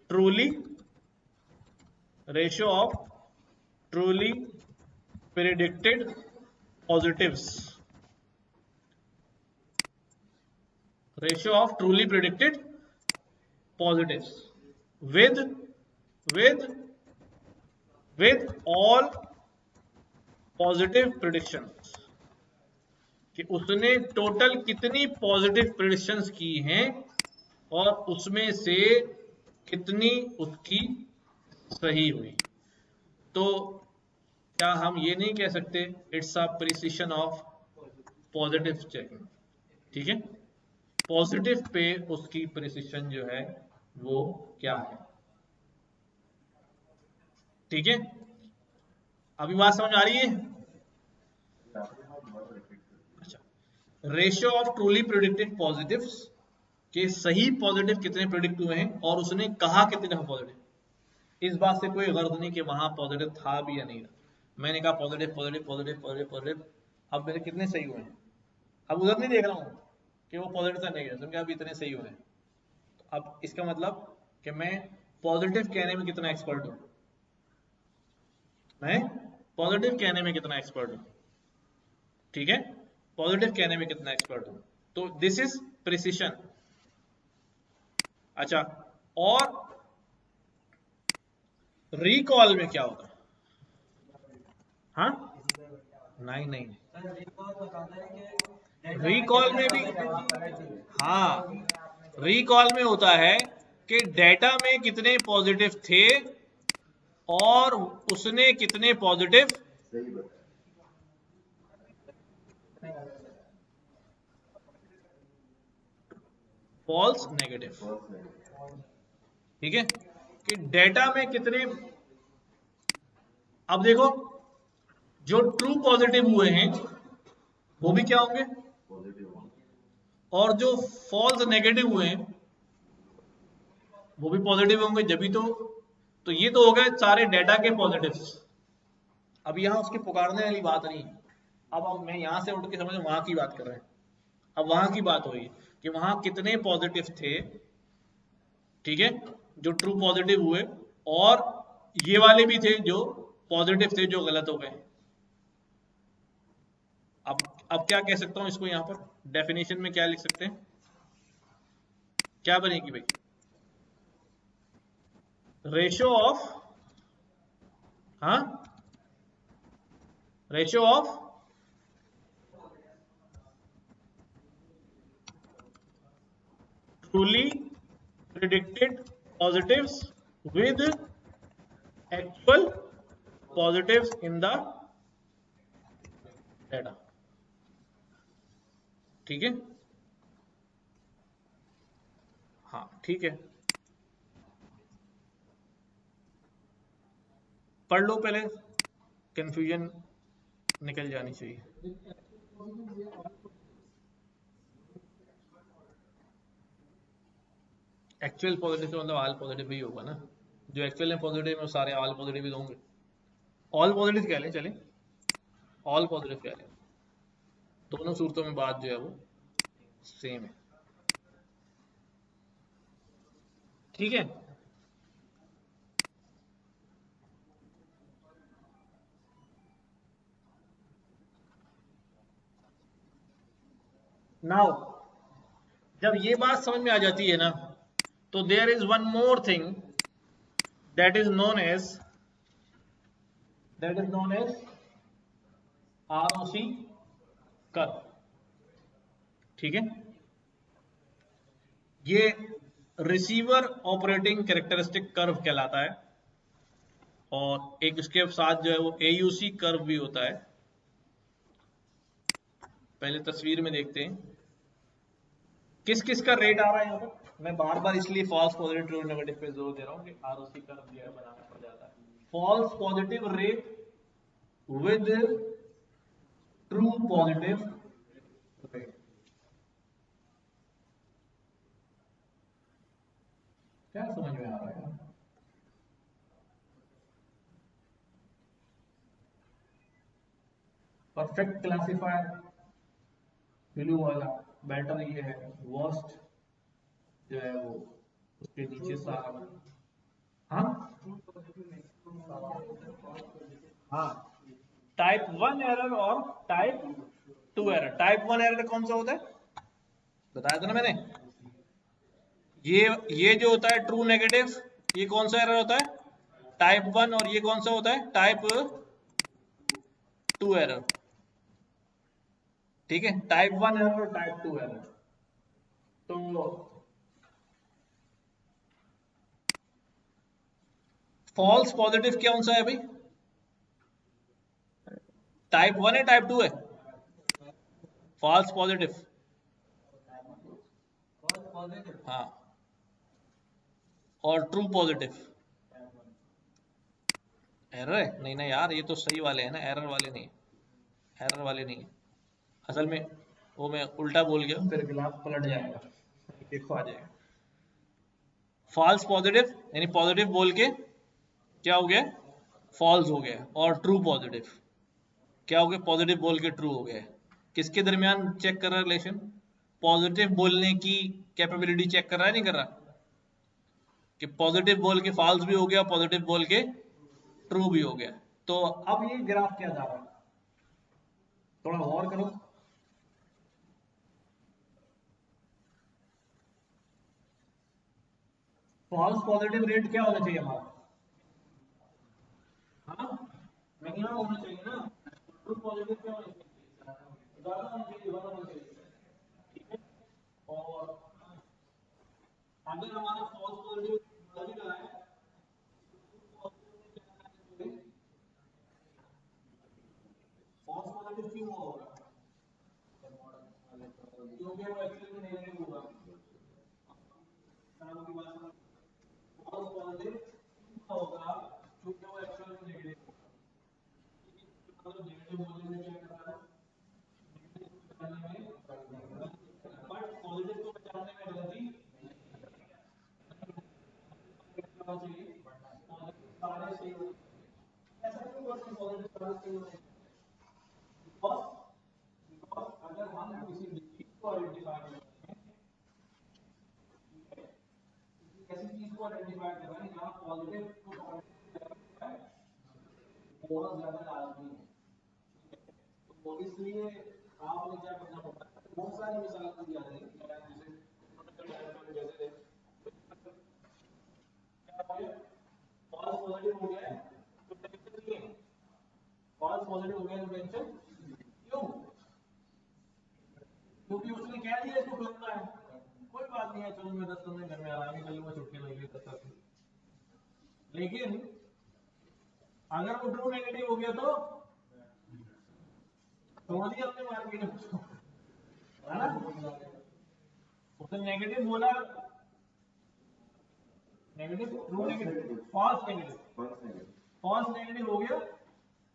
truly, ratio of truly predicted positives, ratio of truly predicted positives with with with all positive predictions, कि उसने टोटल कितनी पॉजिटिव प्रिडिक्शंस की हैं और उसमें से कितनी उसकी सही हुई। तो क्या हम ये नहीं कह सकते it's a precision of positive checking. ठीक है, पॉजिटिव पे उसकी प्रिसिशन जो है वो क्या है। ठीक है, अभी बात समझ आ रही है। अच्छा, ratio of truly predicted positives, के सही पॉजिटिव कितने प्रिडिक्ट हुए हैं और उसने कहा कितने दफा पॉजिटिव, इस बात से कोई गर्ज नहीं कि वहां पॉजिटिव था भी या नहीं था। मैंने कहा positive positive positive positive positive, अब मेरे कितने सही हुए हैं, अब उधर नहीं देख रहा हूं कि वो पॉजिटिव था नेगेटिव, समझे, अब इतने सही हुए हैं। तो अब इसका मतलब कि मैं पॉजिटिव कहने में कितना एक्सपर्ट हूं, मैं पॉजिटिव कहने में कितना एक्सपर्ट हूं। ठीक है, पॉजिटिव कहने में कितना एक्सपर्ट हूं, तो दिस इज प्रिसिशन। अच्छा, और रिकॉल में क्या होता है, हाँ, नहीं नहीं, रिकॉल में भी, हाँ, रिकॉल में होता है कि डेटा में कितने पॉजिटिव थे और उसने कितने पॉजिटिव फॉल्स नेगेटिव। ठीक है, कि डेटा में कितने, अब देखो जो ट्रू पॉजिटिव हुए हैं वो भी क्या होंगे, और जो फॉल्स नेगेटिव हुए हैं वो भी पॉजिटिव होंगे, जब भी तो ये तो हो गए सारे डेटा के पॉजिटिव्स। अब यहां उसके पुकारने वाली बात नहीं, अब मैं यहां से उठ के समझ वहां की बात कर रहे हैं। अब वहां की बात हुई कि वहां कितने पॉजिटिव थे, ठीक है, जो ट्रू पॉजिटिव हुए, और ये वाले भी थे जो पॉजिटिव थे जो गलत हो गए। अब क्या कह सकता हूं इसको, यहां पर डेफिनेशन में क्या लिख सकते हैं, क्या बनेगी भाई, रेशियो ऑफ, हाँ, ratio of truly predicted positives with actual positives in the data. ठीक है, हाँ ठीक है, पढ़ लो पहले, कंफ्यूजन निकल जानी चाहिए। एक्चुअल पॉजिटिव का मतलब ऑल पॉजिटिव ही होगा ना, जो एक्चुअल में पॉजिटिव है वो सारे ऑल पॉजिटिव ही होंगे। ऑल पॉजिटिव कह लें, चले ऑल पॉजिटिव कह लें, दोनों सूरतों में बात जो है वो सेम है। ठीक है, नाउ जब ये बात समझ में आ जाती है ना, तो there is one more thing that is known as ROC curve. ठीक है, ये रिसीवर ऑपरेटिंग कैरेक्टरिस्टिक कर्व कहलाता है, और एक इसके साथ जो है वो एयूसी कर्व भी होता है। पहले तस्वीर में देखते हैं किस किस का रेट आ रहा है यहाँ पर। मैं बार बार इसलिए फॉल्स पॉजिटिव ट्रू नेगेटिव पे जोर दे रहा हूँ कि आरओसी कर्व जो है बनाना पड़ जाता है। False positive rate with true positive rate. क्या समझ में आ रहा है? परफेक्ट क्लासिफायर ब्लू वाला, बेटर ये है, वर्स्ट जो है वो उसके नीचे सारा। हाँ हाँ, टाइप 1 एरर और टाइप 2 एरर। टाइप 1 एरर कौन सा होता है, बताया था ना मैंने, ये जो होता है ट्रू नेगेटिव, ये कौन सा एरर होता है, टाइप 1, और ये कौन सा होता है, टाइप 2 एरर। ठीक है, टाइप 1 एरर और टाइप 2 एरर। तो फॉल्स पॉजिटिव कौन सा है भाई, टाइप 1 है टाइप 2 है, फॉल्स पॉजिटिव। हाँ, और ट्रू पॉजिटिव एरर है। नहीं ना यार, ये तो सही वाले हैं ना, एरर वाले नहीं, एरर वाले नहीं। असल में वो मैं उल्टा बोल गया, फिर गिलास पलट जाएगा, देखो आ जाएगा। फॉल्स पॉजिटिव यानी पॉजिटिव बोल के क्या हो गया, फॉल्स हो गया, और ट्रू पॉजिटिव क्या हो गया, पॉजिटिव बोल के ट्रू हो गया। किसके दरमियान चेक कर रहा है रिलेशन, पॉजिटिव बोलने की कैपेबिलिटी चेक कर रहा है, नहीं कर रहा, कि पॉजिटिव बोल के फॉल्स भी हो गया, पॉजिटिव बोल के ट्रू भी हो गया। तो अब ये ग्राफ क्या जा रहा है, थोड़ा गौर करो। फॉल्स पॉजिटिव रेट क्या होना चाहिए हमारा, हाँ मिनिमम होना चाहिए ना, ट्रू पॉजिटिव क्या होना चाहिए, ज्यादा होना चाहिए, ज्यादा होना चाहिए। ठीक है, और अगर हमारा फॉल्स पॉजिटिव बढ़ भी रहा है, फॉल्स पॉजिटिव क्यों होगा, क्योंकि वो एक्चुअली में नेगेटिव होगा। आपकी बात समझ, फॉल्स पॉजिटिव होगा क्योंकि वो एक्चुअली में नेगेटिव होगा। मतलब नेगेटिव बोलने में क्या कर रहा है, बचाने में, बट पॉजिटिव को बचाने में गलती करना चाहिए, पॉजिटिव सारे सही होने, ऐसा क्यों करते हैं पॉजिटिव सारे सही होने, बिकॉज अगर हम किसी चीज को आइडेंटिफाई करते हैं, किसी चीज को आइडेंटिफाई कर रहे हैं जहाँ पॉजिटिव को बहुत ज्यादा लाजमी है, तो इसलिए आपने क्या करना पड़ता है, बहुत सारी मिसाल दी जाती है, जैसे जैसे फॉल्स पॉजिटिव हो गया तो टेंशन नहीं है, फॉल्स पॉजिटिव हो गया तो टेंशन क्यों, क्योंकि उसने कह दिया इसको करना है, कोई बात नहीं है, चलो मैं 10 दिन घर में आराम ही कर लूंगा, छुट्टी ले ली 10 दिन। लेकिन अगर वो ट्रू नेगेटिव हो गया तो छोड़ दिया अपने मार्केट में उसको, है ना, उसने नेगेटिव बोला, negative true negative false negative, false negative हो गया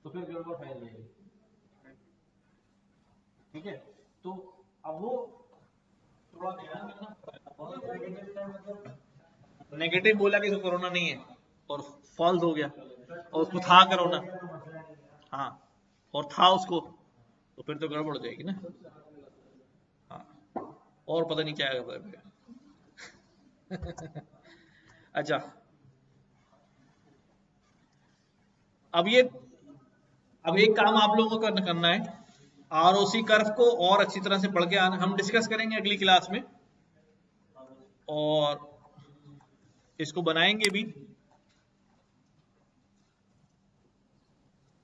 तो फिर गड़बड़ फैल जाएगी। ठीक है, तो अब वो थोड़ा ध्यान रखना। नेगेटिव बोला कि कोरोना नहीं है और फॉल्स हो गया और उसको था कोरोना, हाँ, और था उसको, तो फिर तो गड़बड़ हो जाएगी ना। हाँ, और पता नहीं क्या है। अच्छा, अब एक काम आप लोगों को करना है, आरओसी कर्व को और अच्छी तरह से पढ़ के आना, हम डिस्कस करेंगे अगली क्लास में और इसको बनाएंगे भी।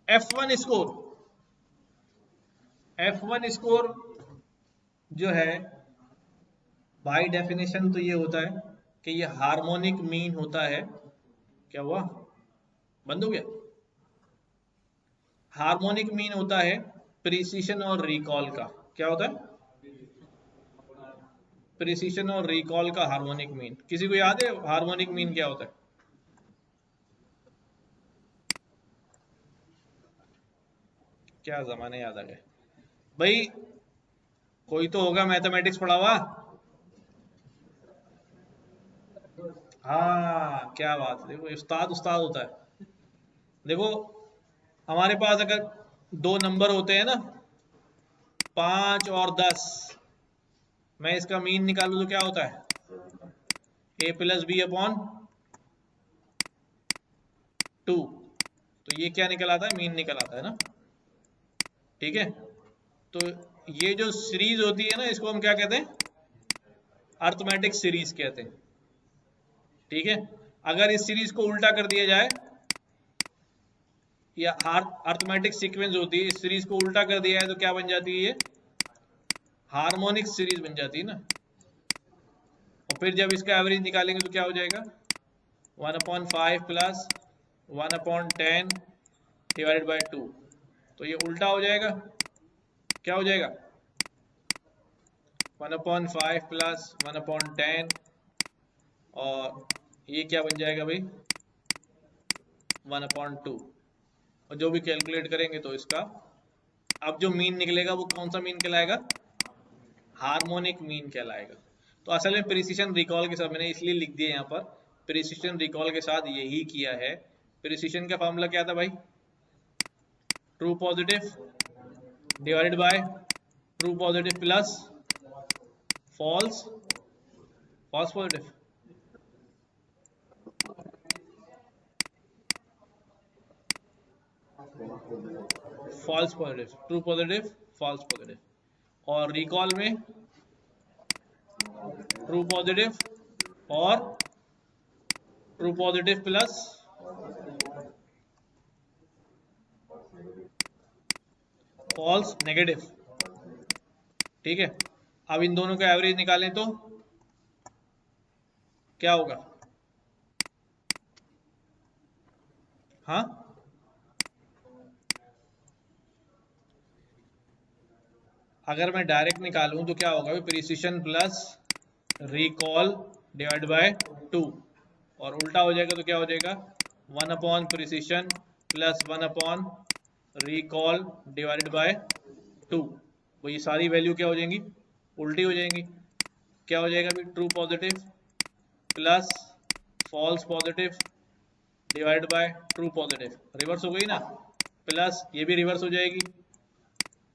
F1 स्कोर जो है बाय डेफिनेशन तो ये होता है कि ये हार्मोनिक मीन होता है। क्या हुआ, बंद हो गया? हार्मोनिक मीन होता है प्रिसीशन और रिकॉल का। क्या होता है? प्रिसीशन और रिकॉल का हार्मोनिक मीन। किसी को याद है हार्मोनिक मीन क्या होता है? क्या जमाने याद आ गए भाई, कोई तो होगा मैथमेटिक्स पढ़ा हुआ। हाँ, क्या बात है, देखो उस्ताद उस्ताद होता है। देखो हमारे पास अगर दो नंबर होते हैं ना, 5 और 10, मैं इसका मीन निकालूं तो क्या होता है? a plus B upon 2। तो ये क्या निकल आता है? मीन निकल आता है ना। ठीक है, तो ये जो सीरीज होती है ना, इसको हम क्या कहते हैं? अर्थमेटिक सीरीज कहते हैं। ठीक है, अगर इस सीरीज को उल्टा कर दिया जाए, या अर्थमेटिक सीक्वेंस होती है, इस सीरीज को उल्टा कर दिया है तो क्या बन जाती है? ये हार्मोनिक सीरीज बन जाती है ना। और फिर जब इसका एवरेज निकालेंगे तो क्या हो जाएगा? 1/5 प्लस 1/10 डिवाइडेड बाय 2। तो ये उल्टा हो जाएगा। क्या हो जाएगा? 1/5 प्लस 1/10, और ये क्या बन जाएगा भाई? 1/2। और जो भी कैलकुलेट करेंगे तो इसका अब जो मीन निकलेगा वो कौन सा मीन कहलाएगा? हार्मोनिक मीन कहलाएगा। तो असल में प्रिसिशन रिकॉल के साथ मैंने इसलिए लिख दिया यहाँ पर, प्रिसिशन रिकॉल के साथ यही किया है। प्रिसिशन का फॉर्मूला क्या था भाई? True positive divided by true positive plus false positive. False positive, true positive, false positive. और रिकॉल में ट्रू पॉजिटिव और true positive plus false negative. ठीक है, अब इन दोनों का एवरेज निकालें तो क्या होगा? हाँ, अगर मैं डायरेक्ट निकालूं तो क्या होगा? Precision plus recall divide by 2, और उल्टा हो जाएगा तो क्या हो जाएगा? 1 precision plus 1 recall divided by 2। वो ये सारी वैल्यू क्या हो जाएंगी? उल्टी हो जाएंगी। क्या हो जाएगा अभी? True positive plus false positive divide by true positive. Reverse हो गई ना, प्लस ये भी रिवर्स हो जाएगी।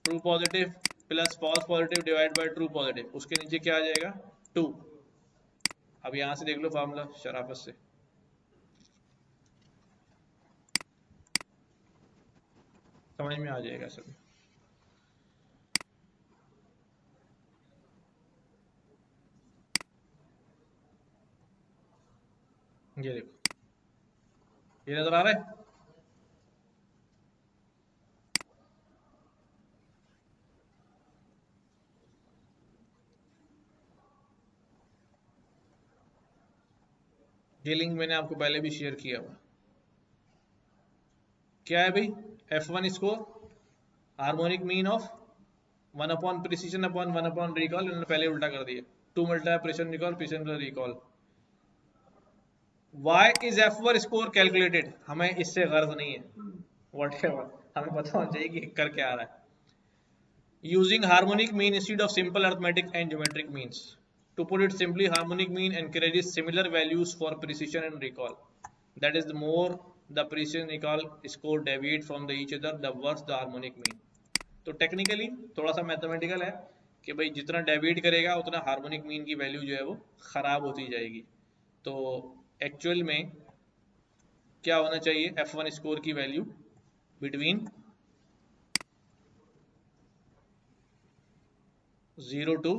True positive plus false positive divide by true positive, उसके नीचे क्या आ जाएगा? 2। अब यहां से देख लो फार्मूला शराफत से। समझ में आ जाएगा सभी। ये देखो, ये नजर आ रहा है? ये लिंक मैंने आपको पहले भी शेयर किया हुआ। क्या है भाई? F1 score harmonic mean of 1 precision upon 1 recall. इन्होंने पहले उल्टा कर दिया। 2 multiply precision recall, precision plus recall. Why is F1 score calculated? हमें इससे गर्ज नहीं है, व्हाटएवर, हमें पता होना चाहिए कि कर क्या रहा है। Using harmonic mean instead of simple arithmetic and geometric means. To put it simply, harmonic mean encourages similar values for precision and recall. That is, the more the precision recall score deviate from the each other, the worse the harmonic mean. तो technically थोड़ा सा mathematical है कि भाई जितना deviate करेगा उतना harmonic mean की वैल्यू जो है वो खराब होती जाएगी। तो एक्चुअल में क्या होना चाहिए, F1 स्कोर की वैल्यू बिटवीन 0 to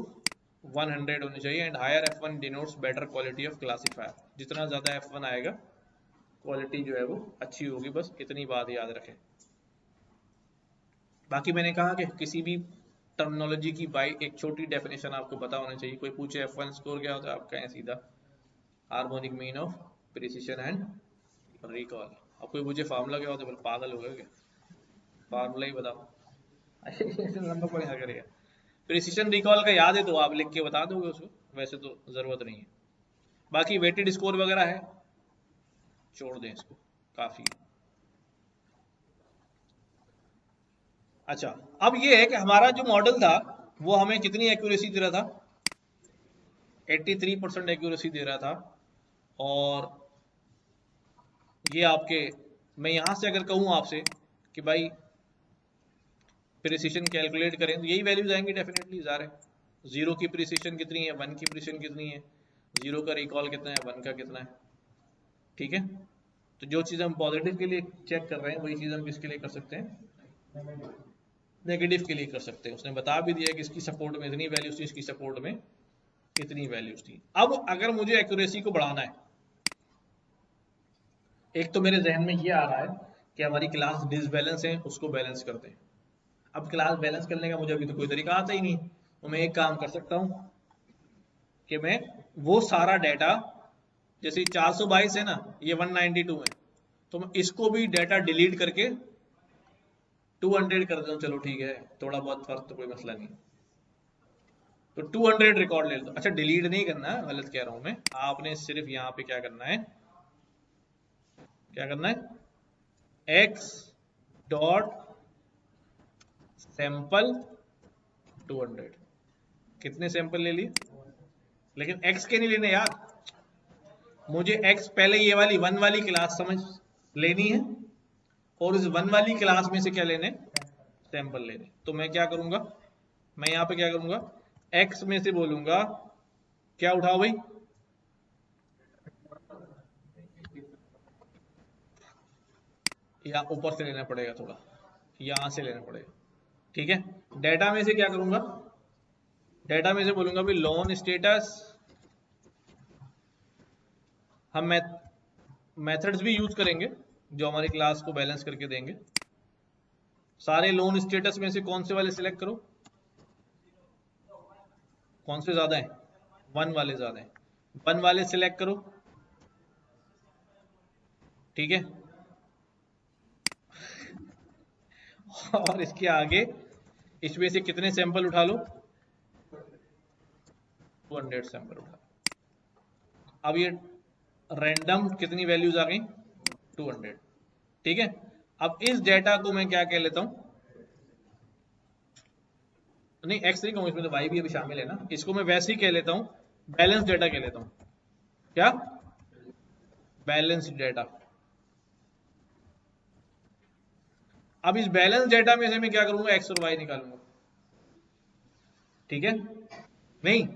100 होनी चाहिए and higher F1 denotes better quality of classifier. जितना ज़्यादा F1 आएगा क्वालिटी जो है वो अच्छी होगी, बस इतनी बात याद रखें। बाकी मैंने कहा कि किसी भी टर्मिनोलॉजी की बाई एक छोटी डेफिनेशन आपको पता होना चाहिए। कोई पूछे F1 स्कोर क्या होता है, आप कहें सीधा harmonic mean of precision and recall. अब कोई पूछे फार्मूला क्या होता है, बोले पागल हो गए क्या, फार्मूला ही बताओ। लंबा पढ़ा करेगा। प्रिसिशन रिकॉल का याद है तो आप लिख के बता दोगे उसको, वैसे तो जरूरत नहीं है। बाकी वेटेड स्कोर वगैरह है, छोड़ दें इसको, काफी है। अच्छा, अब ये है कि हमारा जो मॉडल था वो हमें कितनी एक्यूरेसी दे रहा था, 83% एक्यूरेसी दे रहा था। और ये आपके, मैं यहां से अगर कहूं आपसे कि भाई प्रिसिशन कैलकुलेट करें तो यही वैल्यूज आएंगी डेफिनेटली, ज़ाहिर है। 0 की प्रिसिशन कितनी है, 1 की प्रिसिशन कितनी है, 0 का रिकॉल कितना है, 1 का कितना है, ठीक है। तो जो चीज़ हम पॉजिटिव के लिए चेक कर रहे हैं वही चीज़ हम किसके लिए कर सकते हैं, नेगेटिव के लिए कर सकते हैं। उसने बता भी दिया कि इसकी सपोर्ट में इतनी वैल्यूज थी, इसकी सपोर्ट में इतनी वैल्यूज थी। अब अगर मुझे एक्यूरेसी को बढ़ाना है, एक तो मेरे जहन में ये आ रहा है कि हमारी क्लास डिसबैलेंस है, उसको बैलेंस करते हैं। अब क्लास बैलेंस करने का मुझे अभी तो कोई तरीका आता ही नहीं, तो मैं एक काम कर सकता हूं कि मैं वो सारा डाटा, जैसे 422 है ना, ये 192 है, तो मैं इसको भी डाटा डिलीट करके 200 कर दूं, चलो ठीक है, थोड़ा बहुत फर्क तो कोई मसला नहीं। तो 200 रिकॉर्ड ले लो। अच्छा, डिलीट नहीं करना, गलत कह रहा हूं मैं, आपने सिर्फ यहाँ पे क्या करना है, क्या करना है, x डॉट सैंपल 200। कितने सैंपल ले लिए, लेकिन x के नहीं लेने यार, मुझे x पहले ये वाली 1 वाली क्लास समझ लेनी है और इस 1 वाली क्लास में से क्या लेने, सैंपल लेने। तो मैं क्या करूंगा, मैं यहां पे क्या करूंगा, x में से बोलूंगा क्या उठाओ भाई, या ऊपर से लेना पड़ेगा थोड़ा, यहां से लेना पड़ेगा, ठीक है। डेटा में से क्या करूंगा, डेटा में से बोलूंगा भाई लोन स्टेटस। हम मेथड्स भी यूज करेंगे जो हमारी क्लास को बैलेंस करके देंगे। सारे लोन स्टेटस में से कौन से वाले सिलेक्ट करो, कौन से ज्यादा हैं, 1 वाले ज्यादा हैं, 1 वाले सिलेक्ट करो, ठीक है। और इसके आगे इसमें से कितने सैंपल उठा लो, 200 सैंपल उठा। अब ये रैंडम कितनी वैल्यूज आ गई, 200, ठीक है। अब इस डेटा को मैं क्या कह लेता हूं, नहीं एक्स नहीं कहूंगा, इसमें तो वाई भी अभी शामिल है ना, इसको मैं वैसे ही कह लेता हूं, बैलेंस डेटा कह लेता हूं। क्या, बैलेंस डेटा। अब इस बैलेंस डेटा में से मैं क्या करूंगा, एक्स और वाई निकालूंगा, ठीक है। नहीं,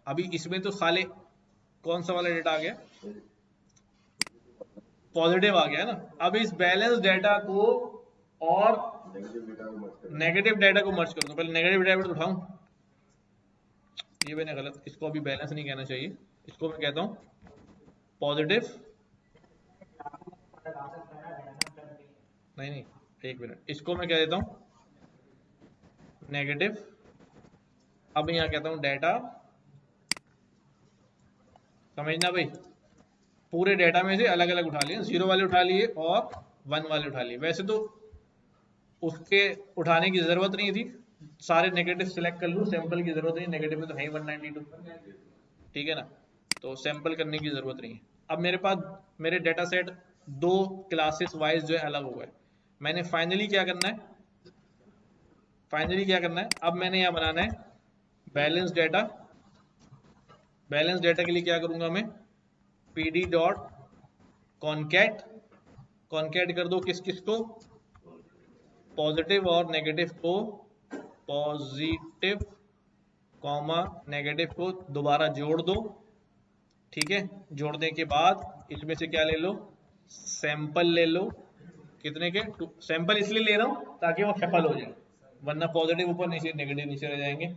अभी इसमें तो साले कौन सा वाला डेटा आ गया, पॉजिटिव आ गया ना। अब इस बैलेंस डेटा को और नेगेटिव डेटा को मर्ज कर दूं, पहले नेगेटिव डेटा उठाऊं, ये मैंने गलत, इसको अभी बैलेंस नहीं कहना चाहिए, इसको मैं कहता हूं पॉजिटिव, नहीं एक मिनट, इसको मैं कह देता हूं नेगेटिव। अब मैं यहां कहता हूं डेटा, समझना भाई, पूरे डेटा में से अलग अलग उठा लिए, 0 वाले उठा लिए और 1 वाले उठा लिए। वैसे तो उसके उठाने की जरूरत नहीं थी, सारे नेगेटिव सिलेक्ट कर लूं, सैंपल की जरूरत नहीं, नेगेटिव में तो है 192, ठीक है ना, तो सैंपल करने की जरूरत नहीं है। अब मेरे पास मेरे डेटा सेट 2 क्लासेस वाइज जो है अलग हो गए। मैंने फाइनली क्या करना है, अब मैंने यहाँ बनाना है बैलेंस डेटा। बैलेंस डेटा के लिए क्या करूंगा मैं, pd डॉट कॉनकैट, कॉनकैट कर दो किस किस को, पॉजिटिव और नेगेटिव को, पॉजिटिव कॉमा नेगेटिव को दोबारा जोड़ दो, ठीक है। जोड़ने के बाद इसमें से क्या ले लो, सैंपल ले लो, कितने के, सैंपल इसलिए ले रहा हूं ताकि वो शफल हो जाए, वरना पॉजिटिव ऊपर नीचे नेगेटिव नीचे रह जाएंगे,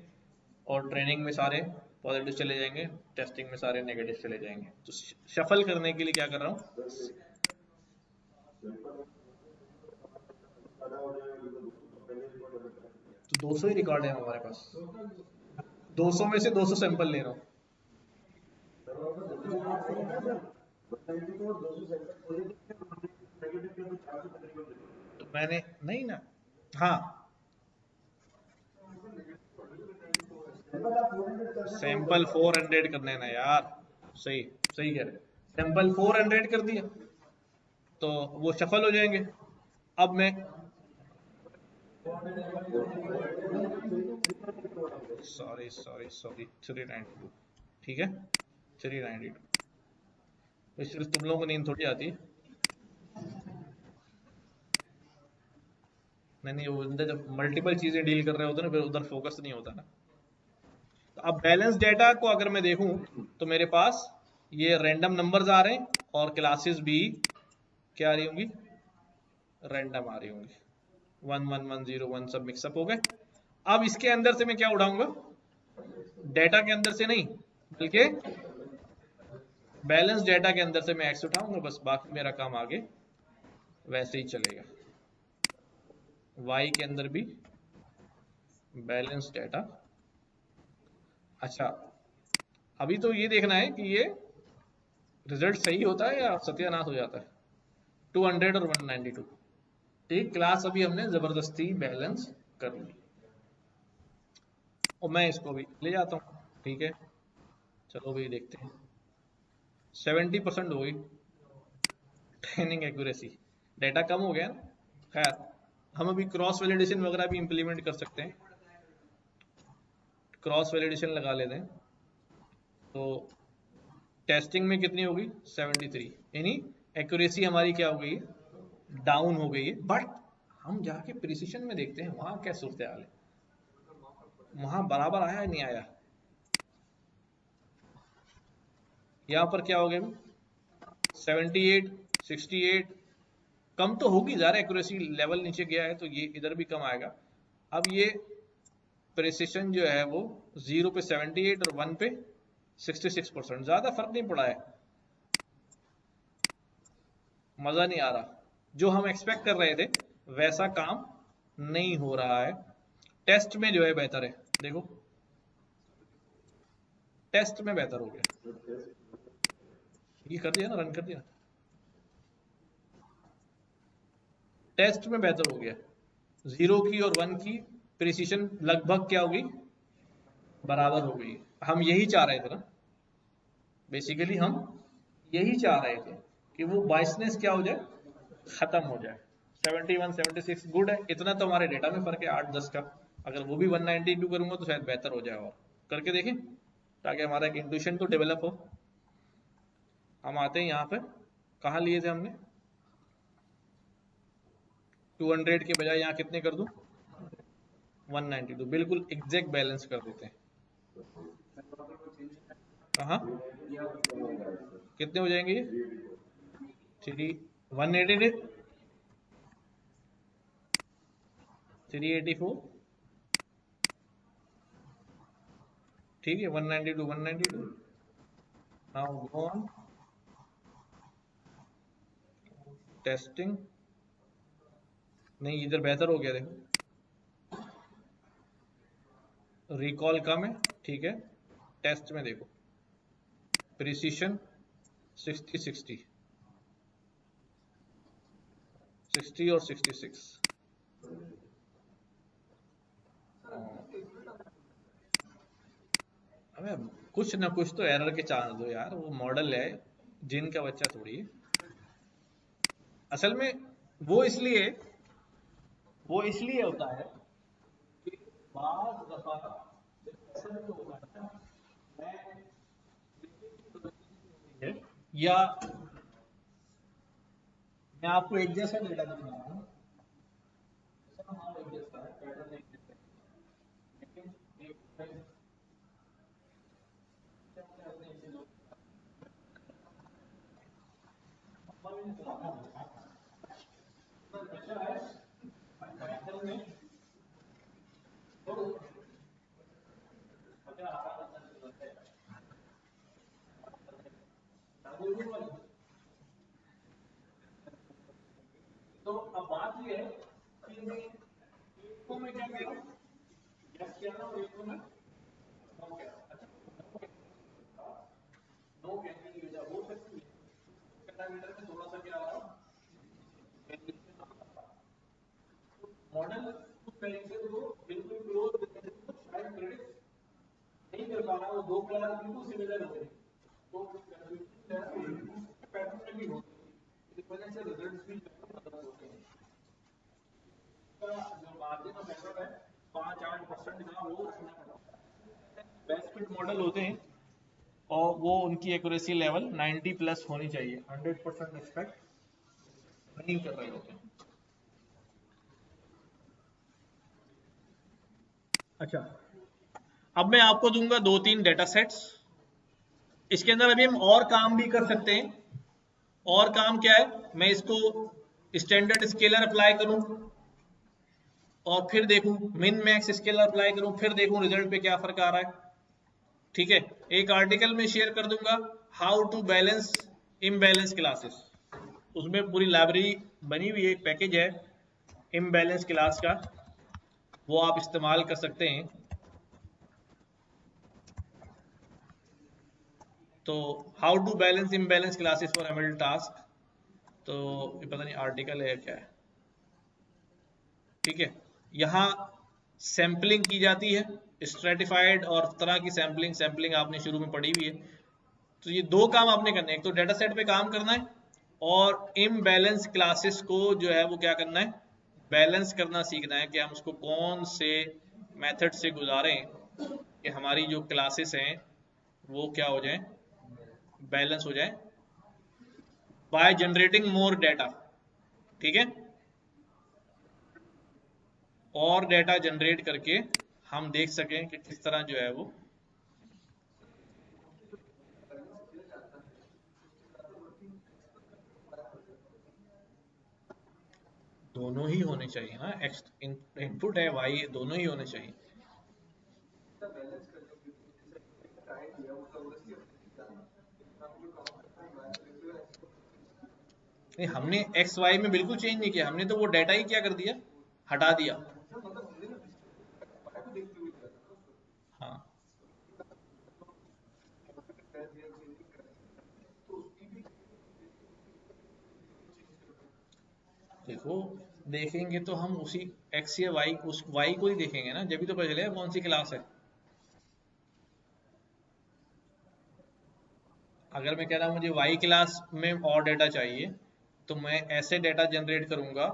और ट्रेनिंग में सारे पॉजिटिव चले जाएंगे, टेस्टिंग में सारे नेगेटिव चले जाएंगे। तो शफल करने के लिए क्या कर रहा हूँ, तो 200 ही रिकॉर्ड है हमारे पास, 200 में से 200 सैंपल ले रहा हूँ। तो मैंने नहीं ना, हाँ सैंपल 400 करने ना यार, सही सही कह रहे, सैंपल 400 कर दिया तो वो शफल हो जाएंगे। अब मैं सॉरी सॉरी सॉरी 392, ठीक है 392, इसलिए तुम लोगों को नींद थोड़ी आती है। नहीं वो अंदर जब मल्टीपल चीजें डील कर रहे होते हैं ना, फिर उधर फोकस नहीं होता ना। तो अब बैलेंस डेटा को अगर मैं देखूं तो मेरे पास ये रैंडम नंबर्स आ रहे हैं और क्लासेस भी क्या आ रही होंगी, रैंडम आ रही होंगी, 1 1 1 0 1 सब मिक्सअप हो गए। अब इसके अंदर से मैं क्या उठाऊंगा, डेटा के अंदर से नहीं बल्कि बैलेंस डेटा के अंदर से मैं एक्स उठाऊंगा, बस बाकी मेरा काम आगे वैसे ही चलेगा। वाई के अंदर भी बैलेंस डेटा। अच्छा अभी तो ये देखना है कि ये रिजल्ट सही होता है या सत्यानाश हो जाता है, 200 और 192, ठीक। क्लास अभी हमने जबरदस्ती बैलेंस कर ली और मैं इसको भी ले जाता हूँ, ठीक है। चलो भाई देखते हैं, 70% हो गई ट्रेनिंग एक्यूरेसी, डेटा कम हो गया ना। खैर हम अभी क्रॉस वैलिडेशन वगैरह भी इंप्लीमेंट कर सकते हैं, क्रॉस वैलिडेशन लगा लेते हैं। तो टेस्टिंग में कितनी होगी 73, यानी एक्यूरेसी हमारी क्या हो गई है, डाउन हो गई है। बट हम जाके प्रिसीशन में देखते हैं वहां क्या सूरत हाल है, वहां बराबर आया नहीं आया। यहां पर क्या हो गया 78 68, कम तो होगी ज़्यादा, एक्यूरेसी लेवल नीचे गया है तो ये इधर भी कम आएगा। अब ये प्रिसिशन जो है वो 0 पे 78 और 1 पे 66%, ज़्यादा फर्क नहीं पड़ा है, मज़ा नहीं आ रहा, जो हम एक्सपेक्ट कर रहे थे वैसा काम नहीं हो रहा है। टेस्ट में जो है बेहतर है, देखो टेस्ट में बेहतर हो गया, ये कर दिया ना, रन कर दिया, टेस्ट में बेहतर हो गया। 0 की और 1 की प्रिसीशन लगभग क्या हो गई, बराबर हो गई। हम यही चाह रहे थे ना, बेसिकली हम यही चाह रहे थे कि वो बाइसनेस क्या हो जाए, खत्म हो जाए। 71 76 गुड है, इतना तो हमारे डेटा में फर्क है 8 10 का, अगर वो भी 192 करूंगा तो शायद बेहतर हो जाए। और करके देखें ताकि हमारा एक इंट्यूशन तो डेवलप हो। हम आते हैं यहाँ पे, कहाँ लिए थे हमने, 200 के बजाय यहाँ कितने कर दूं, 192, बिल्कुल एग्जैक्ट बैलेंस कर देते हैं। कहाँ कितने हो जाएंगे ये, 180 384, ठीक है 192 192। नाउ गो ऑन टेस्टिंग, नहीं इधर बेहतर हो गया, देखो रिकॉल कम है, ठीक है। टेस्ट में देखो प्रिसीशन 60 60 60 और 66, अबे कुछ ना कुछ तो एरर के चांस दो यार, वो मॉडल है, जिन का बच्चा थोड़ी है। असल में वो इसलिए वो इसलिए होता है कि बाज़ दफा ऐसा भी तो होता है ना, मैं या मैं आपको एक जैसा डेटा दिखा रहा हूँ, हाँ एक जैसा है, पैटर्न एक जैसा है, लेकिन एक तो अब बात ये है कि मैं एक को मैं क्या कह रहा हूँ, यस कह रहा हूँ, एक को मैं नो कह रहा हूँ। अच्छा, नो कहने की वजह हो सकती है पैरामीटर में थोड़ा सा क्या आ रहा मॉडल उस तरीके से वो बिल्कुल क्लोज शायद प्रेडिक्ट नहीं कर पा रहा, वो दो क्लास बिल्कुल सिमिलर हो गए, तो पैटर्न में भी होती है, इस वजह से रिजल्ट्स भी अलग होते हैं। जो मार्जिन ऑफ एरर है 5-8% का, वो रखना पड़ता है। बेस्ट फिट मॉडल होते हैं और वो उनकी एक्यूरेसी लेवल 90 प्लस होनी चाहिए, 100% एक्सपेक्ट नहीं कर रहे होते हैं। अच्छा, अब मैं आपको दूंगा 2-3 डेटा सेट्स, इसके अंदर अभी हम और काम भी कर सकते हैं। और काम क्या है, मैं इसको स्टैंडर्ड स्केलर अप्लाई करूं और फिर देखूं, मिन मैक्स स्केलर अप्लाई करूं, फिर देखूं रिजल्ट पे क्या फर्क आ रहा है। ठीक है, एक आर्टिकल में शेयर कर दूंगा, how to balance imbalance classes, उसमें पूरी लाइब्रेरी बनी हुई है, एक पैकेज है इम्बैलेंस क्लास का, वो आप इस्तेमाल कर सकते हैं। तो how to balance imbalance classes for ML task, तो ये पता नहीं आर्टिकल है क्या है। ठीक है, यहाँ सैम्पलिंग की जाती है, स्ट्रेटिफाइड और तरह की सैम्पलिंग सैम्पलिंग आपने शुरू में पढ़ी हुई है। तो ये दो काम आपने करने हैं, एक तो डेटा सेट पे काम करना है और इम्बैलेंस क्लासेस को जो है वो क्या करना है, बैलेंस करना सीखना है कि हम उसको कौन से मेथड से गुजारें कि हमारी जो क्लासेस हैं वो क्या हो जाए, बैलेंस हो जाए बाय जनरेटिंग मोर डेटा। ठीक है, और डेटा जनरेट करके हम देख सकें कि किस तरह जो है वो दोनों ही होने चाहिए ना, एक्स इनपुट है वाई, दोनों ही होने चाहिए। नहीं, हमने एक्स वाई में बिल्कुल चेंज नहीं किया, हमने तो वो डेटा ही क्या कर दिया, हटा दिया। हाँ, देखो, देखेंगे तो हम उसी एक्स या वाई, उस वाई को ही देखेंगे ना, जब भी तो पता चलेगा कौन सी क्लास है। अगर मैं कह रहा हूँ मुझे वाई क्लास में और डेटा चाहिए, तो मैं ऐसे डेटा जनरेट करूंगा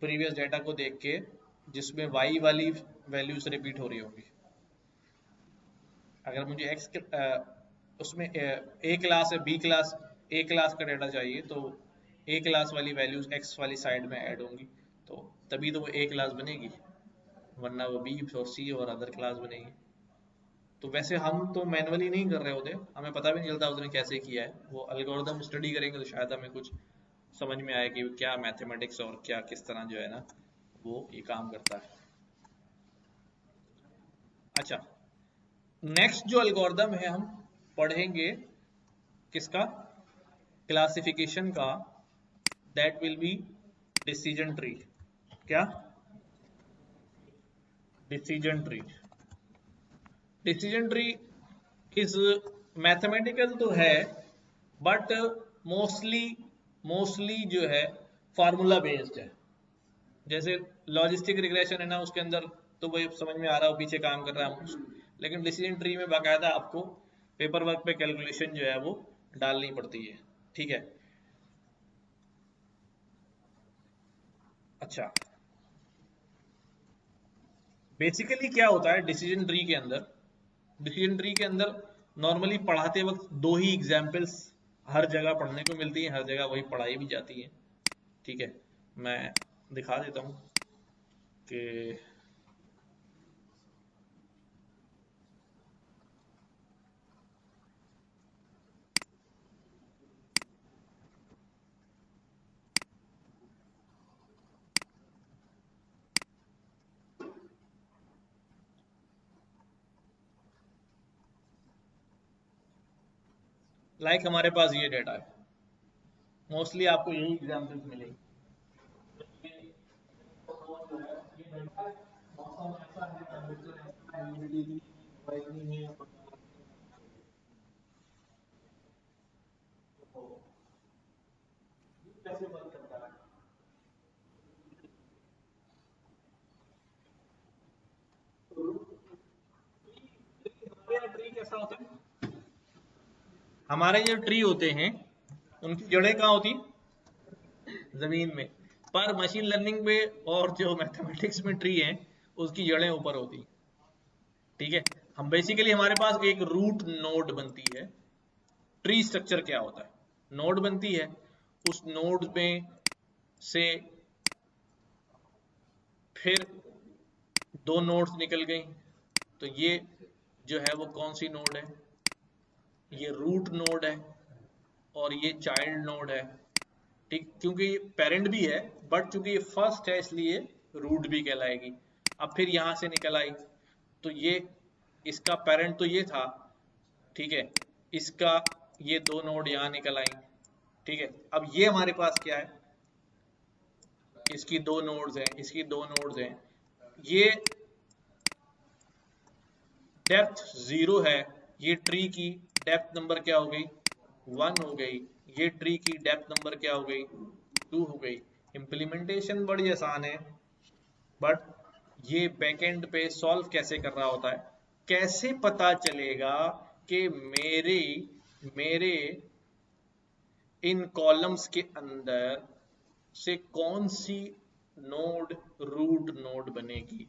प्रीवियस डेटा को देख के जिसमें वाई वाली वैल्यूज रिपीट हो रही होंगी। अगर मुझे एक्स उसमें ए क्लास है, बी क्लास, ए क्लास का डेटा चाहिए, तो ए क्लास वाली वैल्यूज एक्स वाली साइड में ऐड होंगी, तो तभी तो वो ए क्लास बनेगी, वरना वो बी और सी और अदर क्लास बनेगी। तो वैसे हम तो मैनुअली नहीं कर रहे होते, हमें पता भी नहीं चलता उसने कैसे किया है, वो एल्गोरिदम स्टडी करेंगे तो शायद हमें कुछ समझ में आए कि क्या मैथमेटिक्स और क्या किस तरह जो है ना वो ये काम करता है। अच्छा, नेक्स्ट जो एल्गोरिदम है हम पढ़ेंगे किसका, क्लासिफिकेशन का, that will be decision tree. क्या, decision tree. Decision tree is mathematical तो है, बट मोस्टली मोस्टली जो है फार्मूला बेस्ड है। जैसे लॉजिस्टिक रिग्रेशन है ना, उसके अंदर तो वही समझ में आ रहा हो पीछे काम कर रहा है, लेकिन डिसीजन ट्री में बाकायदा आपको पेपर वर्क पे कैलकुलेशन जो है वो डालनी पड़ती है। ठीक है, अच्छा, बेसिकली क्या होता है डिसीजन ट्री के अंदर, डिसीजन ट्री के अंदर नॉर्मली पढ़ाते वक्त दो ही एग्जाम्पल्स हर जगह पढ़ने को मिलती हैं, हर जगह वही पढ़ाई भी जाती है। ठीक है, मैं दिखा देता हूँ कि लाइक हमारे पास ये डेटा है, मोस्टली आपको यही एग्जाम्पल्स मिलेंगे। मौसम ऐसा है, टेम्परेचर ऐसा है, ह्यूमिडिटी इतनी है, तो कैसे वर्क करता है। हमारे यहाँ ट्री कैसा होता है, हमारे जो ट्री होते हैं उनकी जड़ें कहाँ होती हैं, जमीन में। पर मशीन लर्निंग में और जो मैथमेटिक्स में ट्री है उसकी जड़ें ऊपर होती हैं। ठीक है, हम बेसिकली हमारे पास एक रूट नोड बनती है। ट्री स्ट्रक्चर क्या होता है, नोड बनती है, उस नोड में से फिर दो नोड्स निकल गई, तो ये जो है वो कौन सी नोड है, ये रूट नोड है और ये चाइल्ड नोड है। ठीक, क्योंकि ये पेरेंट भी है बट चूंकि ये फर्स्ट है इसलिए रूट भी कहलाएगी। अब फिर यहां से निकल आई, तो ये इसका पेरेंट तो ये था, ठीक है, इसका ये दो नोड यहाँ निकल आई। ठीक है, अब ये हमारे पास क्या है, इसकी दो नोड्स हैं, इसकी दो नोड्स हैं, ये डेप्थ 0 है, ये ट्री की डेप्थ नंबर क्या हो गई, 1 हो गई। ये ट्री की डेप्थ नंबर क्या हो गई, 2 हो गई। इम्प्लीमेंटेशन बड़ी आसान है, बट ये बैकएंड पे सॉल्व कैसे कर रहा होता है, कैसे पता चलेगा कि मेरे मेरे इन कॉलम्स के अंदर से कौन सी नोड रूट नोड बनेगी।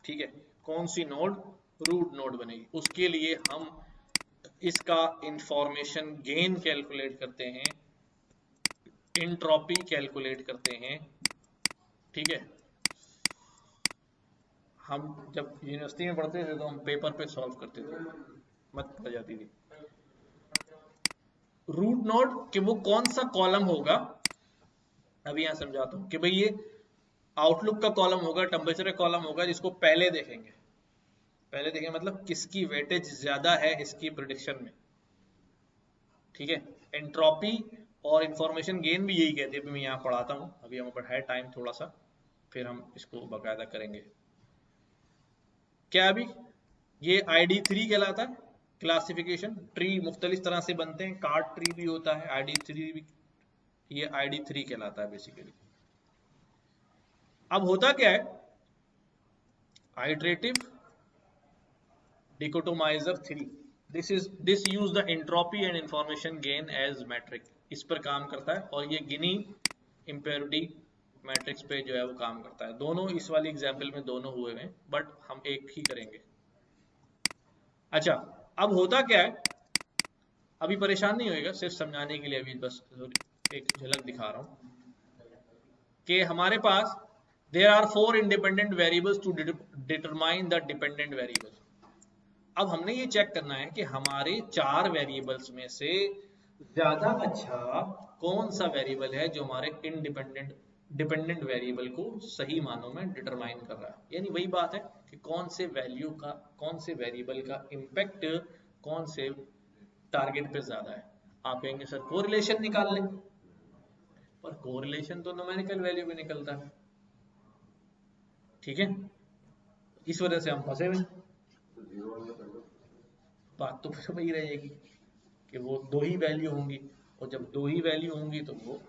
ठीक है, कौन सी नोड रूट नोड बनेगी, उसके लिए हम इसका इंफॉर्मेशन गेन कैलकुलेट करते हैं, इंट्रॉपी कैलकुलेट करते हैं। ठीक है, हम जब यूनिवर्सिटी में पढ़ते थे तो हम पेपर पे सॉल्व करते थे, मत पड़ जाती थी। रूट नोड कि वो कौन सा कॉलम होगा, अभी यहां समझाता हूं कि भाई ये आउटलुक का कॉलम होगा, टेम्परेचर का कॉलम होगा, जिसको पहले देखेंगे। पहले देखेंगे मतलब किसकी वेटेज ज्यादा है इसकी प्रिडिक्शन में। ठीक है, एंट्रोपी और इंफॉर्मेशन गेन भी यही कहते हैं। अभी मैं यहाँ पढ़ाता हूँ, अभी हमारे पास है टाइम थोड़ा सा, फिर हम इसको बाकायदा करेंगे। क्या अभी ये ID3 कहलाता है, क्लासिफिकेशन ट्री मुख्तलिफ तरह से बनते हैं, कार्ड ट्री भी होता है, ID3 भी, ये ID3 कहलाता है बेसिकली। अब होता क्या है, iterative dichotomiser 3, this use the entropy and information gain as metric, इस पर काम करता है, और ये गिनी इम्पेरिटी मैट्रिक्स पे जो है वो काम करता है। दोनों इस वाली एग्जाम्पल में दोनों हुए हैं, बट हम एक ही करेंगे। अच्छा, अब होता क्या है, अभी परेशान नहीं होएगा, सिर्फ समझाने के लिए अभी बस एक झलक दिखा रहा हूं कि हमारे पास there are 4 independent variables to determine the dependent variable. अब हमने ये चेक करना है कि हमारे 4 वेरिएबल्स में से ज्यादा अच्छा कौन सा वेरिएबल है जो हमारे इंडिपेंडेंट डिपेंडेंट वेरिएबल को सही मानों में डिटरमाइन कर रहा है। यानी वही बात है कि कौन से वैल्यू का, कौन से वेरिएबल का इम्पैक्ट कौन से टारगेट पे ज्यादा है। आप कहेंगे सर कोरिलेशन निकाल लें, पर कोरिलेशन तो न्यूमेरिकल वैल्यू में निकलता है। ठीक है, इस वजह से हम फंसे हुए। बात तो फिर वही रहेगी कि वो दो ही वैल्यू होंगी, और जब दो ही वैल्यू होंगी तो वो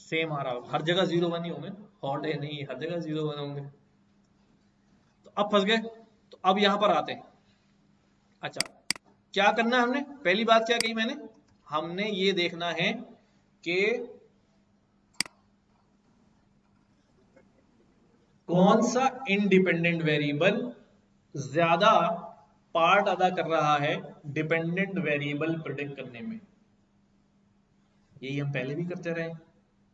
सेम आ रहा होगा, हर जगह 0 1 ही होंगे, हॉट है नहीं, हर जगह 0 1 होंगे। तो अब फंस गए, तो अब यहां पर आते हैं। अच्छा, क्या करना है हमने, पहली बात क्या कही मैंने, हमने ये देखना है कि कौन सा इंडिपेंडेंट वेरिएबल ज्यादा पार्ट अदा कर रहा है डिपेंडेंट वेरिएबल प्रिडिक्ट करने में। यही हम पहले भी करते रहे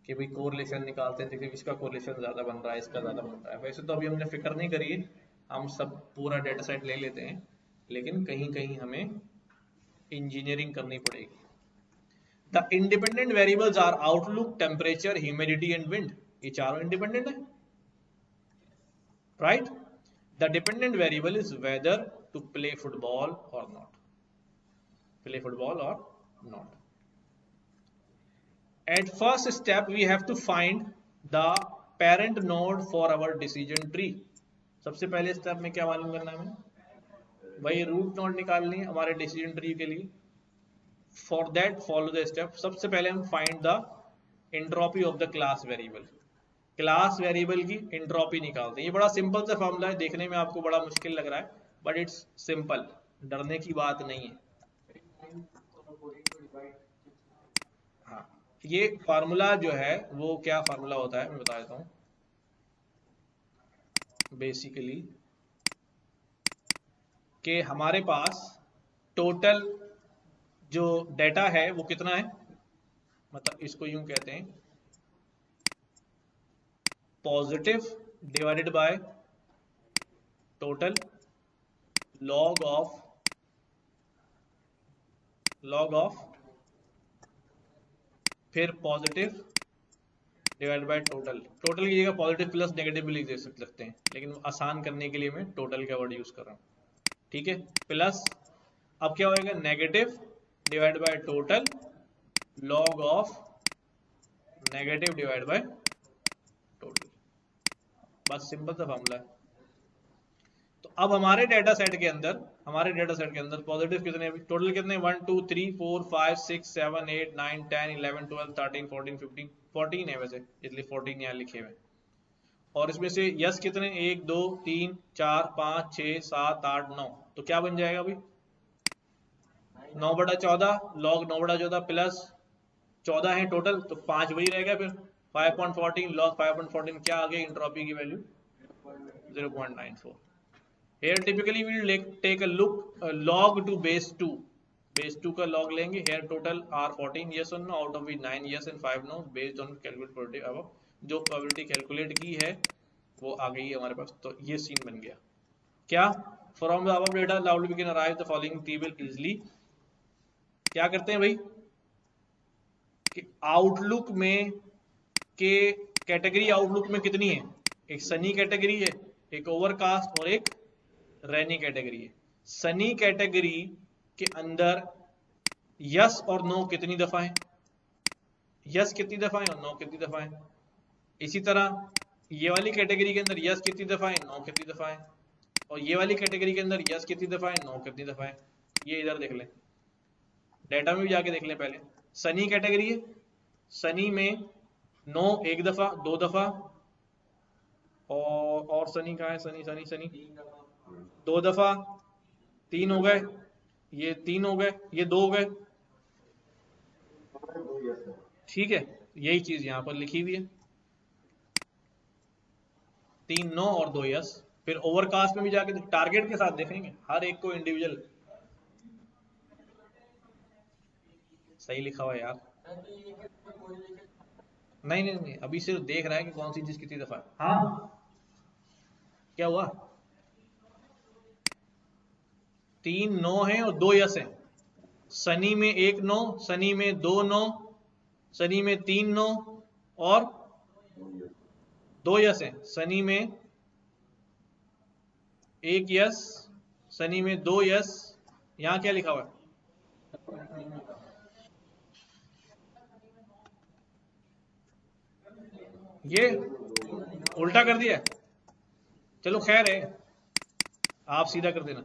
कि भाई कोरिलेशन निकालते थे कि इसका कोरिलेशन ज्यादा बन रहा है, इसका ज्यादा बन रहा है। वैसे तो अभी हमने फिक्र नहीं करी है, हम सब पूरा डेटा सेट ले लेते हैं, लेकिन कहीं कहीं हमें इंजीनियरिंग करनी पड़ेगी। The independent variables are outlook, temperature, humidity and wind. ये चारों इंडिपेंडेंट है, right. The dependent variable is whether to play football or not, play football or not. At first step we have to find the parent node for our decision tree। सबसे पहले step में क्या मालूम करना है हमें, वही रूट नोड निकालनी है हमारे डिसीजन ट्री के लिए। For that follow the step. सबसे पहले हम find the entropy of the class variable, class variable की एंट्रोपी निकालते हैं। ये बड़ा सिंपल सा फॉर्मूला है, देखने में आपको बड़ा मुश्किल लग रहा है, बट इट्स सिंपल, डरने की बात नहीं है। हाँ, ये फार्मूला जो है वो क्या फार्मूला होता है मैं बता देता हूं। बेसिकली कि हमारे पास टोटल जो डेटा है वो कितना है, मतलब इसको यूं कहते हैं positive divided by total log of फिर positive divide by total. Total की जगह पॉजिटिव प्लस नेगेटिव भी लिख दे सकते हैं, लेकिन आसान करने के लिए मैं टोटल का वर्ड यूज कर रहा हूं, ठीक है। प्लस अब क्या होएगा, negative divide by total log of negative divide by total. बस सिंपल सा फॉर्मूला है। तो अब हमारे डेटा सेट के अंदर पॉजिटिव कितने, टोटल कितने, 1 2 3 4 5 6 7 8 9 10 11 12 13 14 15 14 है वैसे, इसलिए 14 यहाँ लिखे हुए। और इसमें से यस कितने, 1 2 3 4 5 6 7 8 9। तो क्या बन जाएगा भाई, 9/14 लॉग 9/14 प्लस 14 है टोटल, तो 5 वही रहेगा फिर 5.14 लॉग 5.14 क्या आ गई एंट्रोपी की value 0.94। Here typically we will take a look log to base 2, base 2 का log लेंगे। Here total are 14 yes or no, out of which 9 yes and 5 no based on calculate probability। अब जो probability calculate की है वो आ गई है हमारे पास। तो ये सीन बन गया क्या, from the above data loudly we can arrive the following table easily। क्या करते हैं भाई कि आउटलुक में के कैटेगरी आउटलुक में कितनी है, एक सनी कैटेगरी है, एक ओवरकास्ट और एक रेनी कैटेगरी है। सनी कैटेगरी के अंदर यस और नो कितनी दफा है, यस कितनी दफा है और नो कितनी दफा है। इसी तरह ये वाली कैटेगरी के अंदर यस कितनी दफा है, नो कितनी दफा है, और ये वाली कैटेगरी के अंदर यस कितनी दफा है, नो कितनी दफा है। ये इधर देख लें, डेटा में भी जाके देख लें। पहले सनी कैटेगरी है, सनी में नो 1 दफा 2 दफा, और सनी कहाँ है, सनी सनी सनी 2 दफा, 3 हो गए, ये 3 हो गए, ये 2 हो गए, ठीक है। यही चीज यहां पर लिखी हुई है, 3 नो और 2 यस। फिर ओवरकास्ट में भी जाके टारगेट के साथ देखेंगे हर एक को इंडिविजुअल। सही लिखा हुआ है यार, नहीं नहीं नहीं, अभी सिर्फ देख रहा है कि कौन सी चीज कितनी दफा। हाँ क्या हुआ, 3 नो है और 2 यस है। सनी में 1 नो, सनी में 2 नो, सनी में 3 नो और 2 यस है। सनी में 1 यस, सनी में 2 यस। यहां क्या लिखा हुआ है, ये उल्टा कर दिया है। चलो खैर है, आप सीधा कर देना।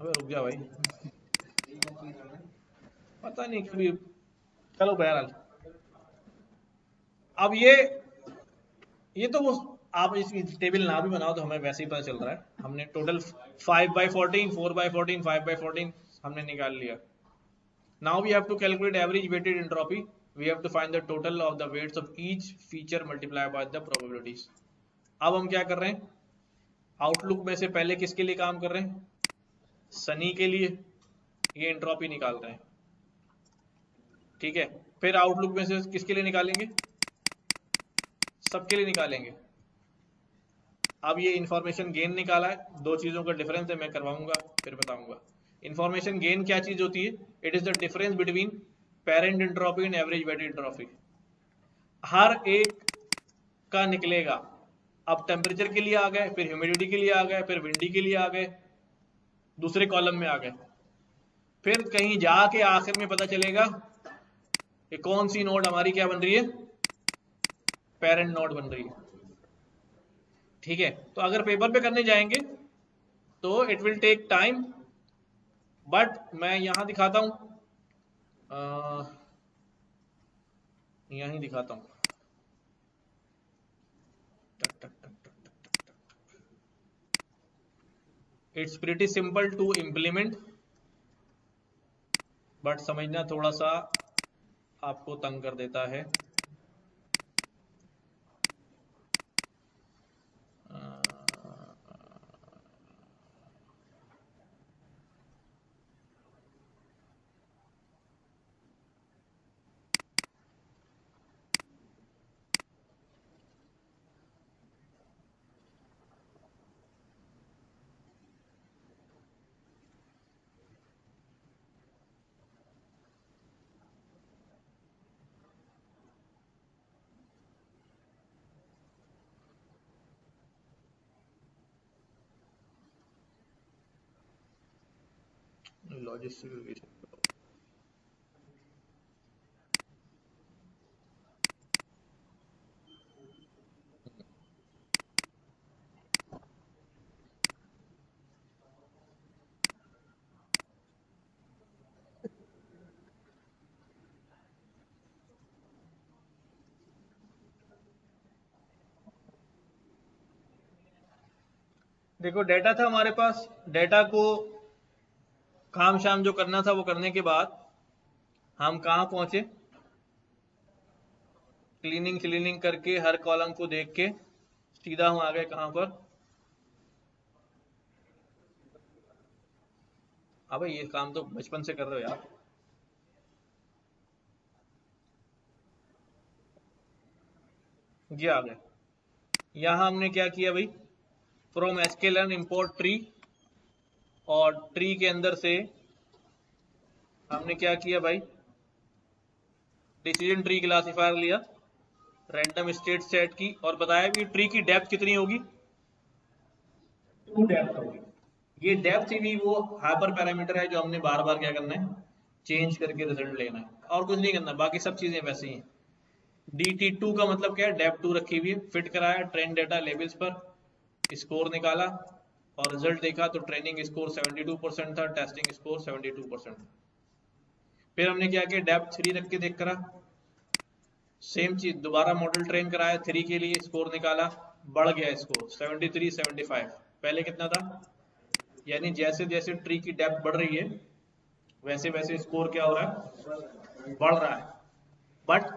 अबे रुक जा भाई, पता नहीं कभी, चलो बहरहाल। अब ये तो वो आप इस टेबल ना भी बनाओ तो हमें वैसे ही पता चल रहा है। हमने टोटल 5/14 4/14 5/14 हमने निकाल लिया। Now we have to calculate average weighted entropy we have to find the total of the weights of each feature multiply by the probabilities. अब हम क्या कर रहे हैं, आउटलुक में से पहले किसके लिए काम कर रहे हैं, सनी के लिए, ये एंट्रोपी निकाल रहे हैं, ठीक है। फिर आउटलुक में से किसके लिए निकालेंगे, सबके लिए निकालेंगे। अब ये इंफॉर्मेशन गेन निकाला है, दो चीजों का डिफरेंस है, मैं करवाऊंगा फिर बताऊंगा। इंफॉर्मेशन गेन क्या चीज होती है, it is the difference between parent entropy and average weight entropy. हर एक का निकलेगा, अब टेम्परेचर के लिए आ गए, फिर ह्यूमिडिटी के लिए आ गए, फिर विंडी के लिए आ गए, दूसरे कॉलम में आ गए, फिर कहीं जाके आखिर में पता चलेगा कि कौन सी नोड हमारी क्या बन रही है, पेरेंट नोड बन रही है, ठीक है। तो अगर पेपर पे करने जाएंगे तो it will take time, but मैं यहां दिखाता हूं, यहीं दिखाता हूं, it's pretty simple to implement, but समझना थोड़ा सा आपको तंग कर देता है। लॉजिस्टिक, देखो डेटा था हमारे पास, डेटा को काम शाम जो करना था वो करने के बाद हम कहाँ पहुंचे, क्लीनिंग करके हर कॉलम को देख के सीधा हम आ गए कहां पर, अबे ये काम तो बचपन से कर रहे हो यार, ये आ गए। यहां हमने क्या किया भाई, फ्रॉम sklearn इंपोर्ट ट्री, और ट्री के अंदर से हमने क्या किया भाई, डिसीजन ट्री क्लासिफायर लिया, रैंडम स्टेट सेट की, और बताया कि ट्री की डेप्थ कितनी होगी, 2 डेप्थ होगी। ये डेप्थ ही वो हाइपर पैरामीटर है जो हमने बार बार क्या करना है, चेंज करके रिजल्ट लेना है, और कुछ नहीं करना, बाकी सब चीजें वैसे ही हैं। DT2 का मतलब क्या है, डेप्थ 2 रखी हुई है, फिट कराया ट्रेन डेटा लेवल्स पर, स्कोर निकाला और रिजल्ट देखा तो ट्रेनिंग स्कोर 72% था, टेस्टिंग स्कोर 72%। फिर हमने क्या किया, डेप्थ 3 रख के देख करा, सेम चीज दोबारा मॉडल ट्रेन कराया 3 के लिए, स्कोर निकाला, बढ़ गया स्कोर 73 75, पहले कितना था, यानी जैसे जैसे ट्री की डेप्थ बढ़ रही है वैसे वैसे स्कोर क्या हो रहा है, बढ़ रहा है। बट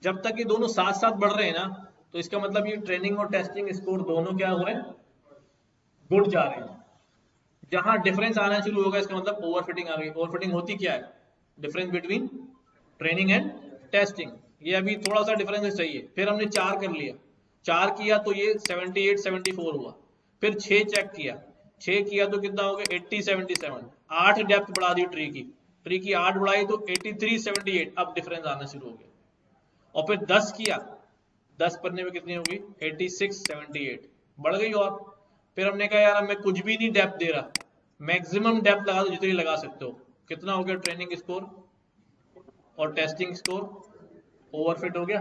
जब तक ये दोनों साथ साथ बढ़ रहे हैं ना, तो इसका मतलब ये ट्रेनिंग और टेस्टिंग स्कोर दोनों क्या हुए, गुड जा रहे हैं। जहां डिफरेंस आना शुरू होगा इसका मतलब ओवरफिटिंग आ गई। ओवरफिटिंग होती क्या है, difference between training and testing, ये अभी थोड़ा सा डिफरेंस चाहिए। फिर हमने 4 कर लिया, 4 किया तो ये 78 74 हुआ, फिर 6 चेक किया, 6 किया तो कितना हो गया 80 77, 8 डेप्थ बढ़ा दी ट्री की 8 बढ़ाई तो 83 78, अब डिफरेंस आना शुरू हो गया। और फिर 10 किया, 10 पढ़ने में कितनी होगी 86 78, बढ़ गई। और फिर हमने कहा यार मैं कुछ भी नहीं डेप्थ दे रहा, मैक्सिमम डेप्थ लगा दो जितनी लगा सकते हो, कितना हो गया ट्रेनिंग स्कोर और टेस्टिंग स्कोर, ओवरफिट हो गया,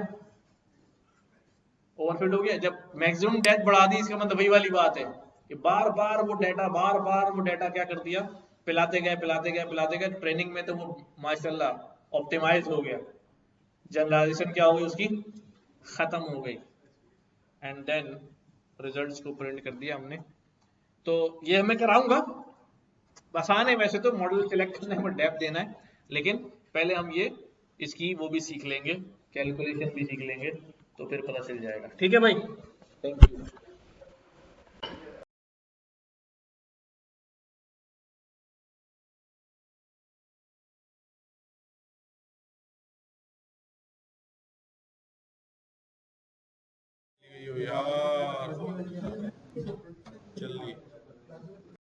ओवरफिट हो गया। जब मैक्सिमम डेप्थ बढ़ा दी इसका मतलब वही वाली बात है कि बार बार वो डेटा क्या कर दिया, पिलाते गए, ट्रेनिंग में तो वो माशाल्लाह ऑप्टिमाइज हो गया, जनरलाइजेशन क्या हो गई उसकी, खत्म हो गई, एंड देन रिजल्ट्स को प्रिंट कर दिया हमने। तो ये मैं कराऊंगा, आसान है वैसे तो, मॉडल सिलेक्ट करने में डेप्थ देना है, लेकिन पहले हम ये इसकी वो भी सीख लेंगे, कैलकुलेशन भी सीख लेंगे, तो फिर पता चल जाएगा। ठीक है भाई, थैंक यू। यार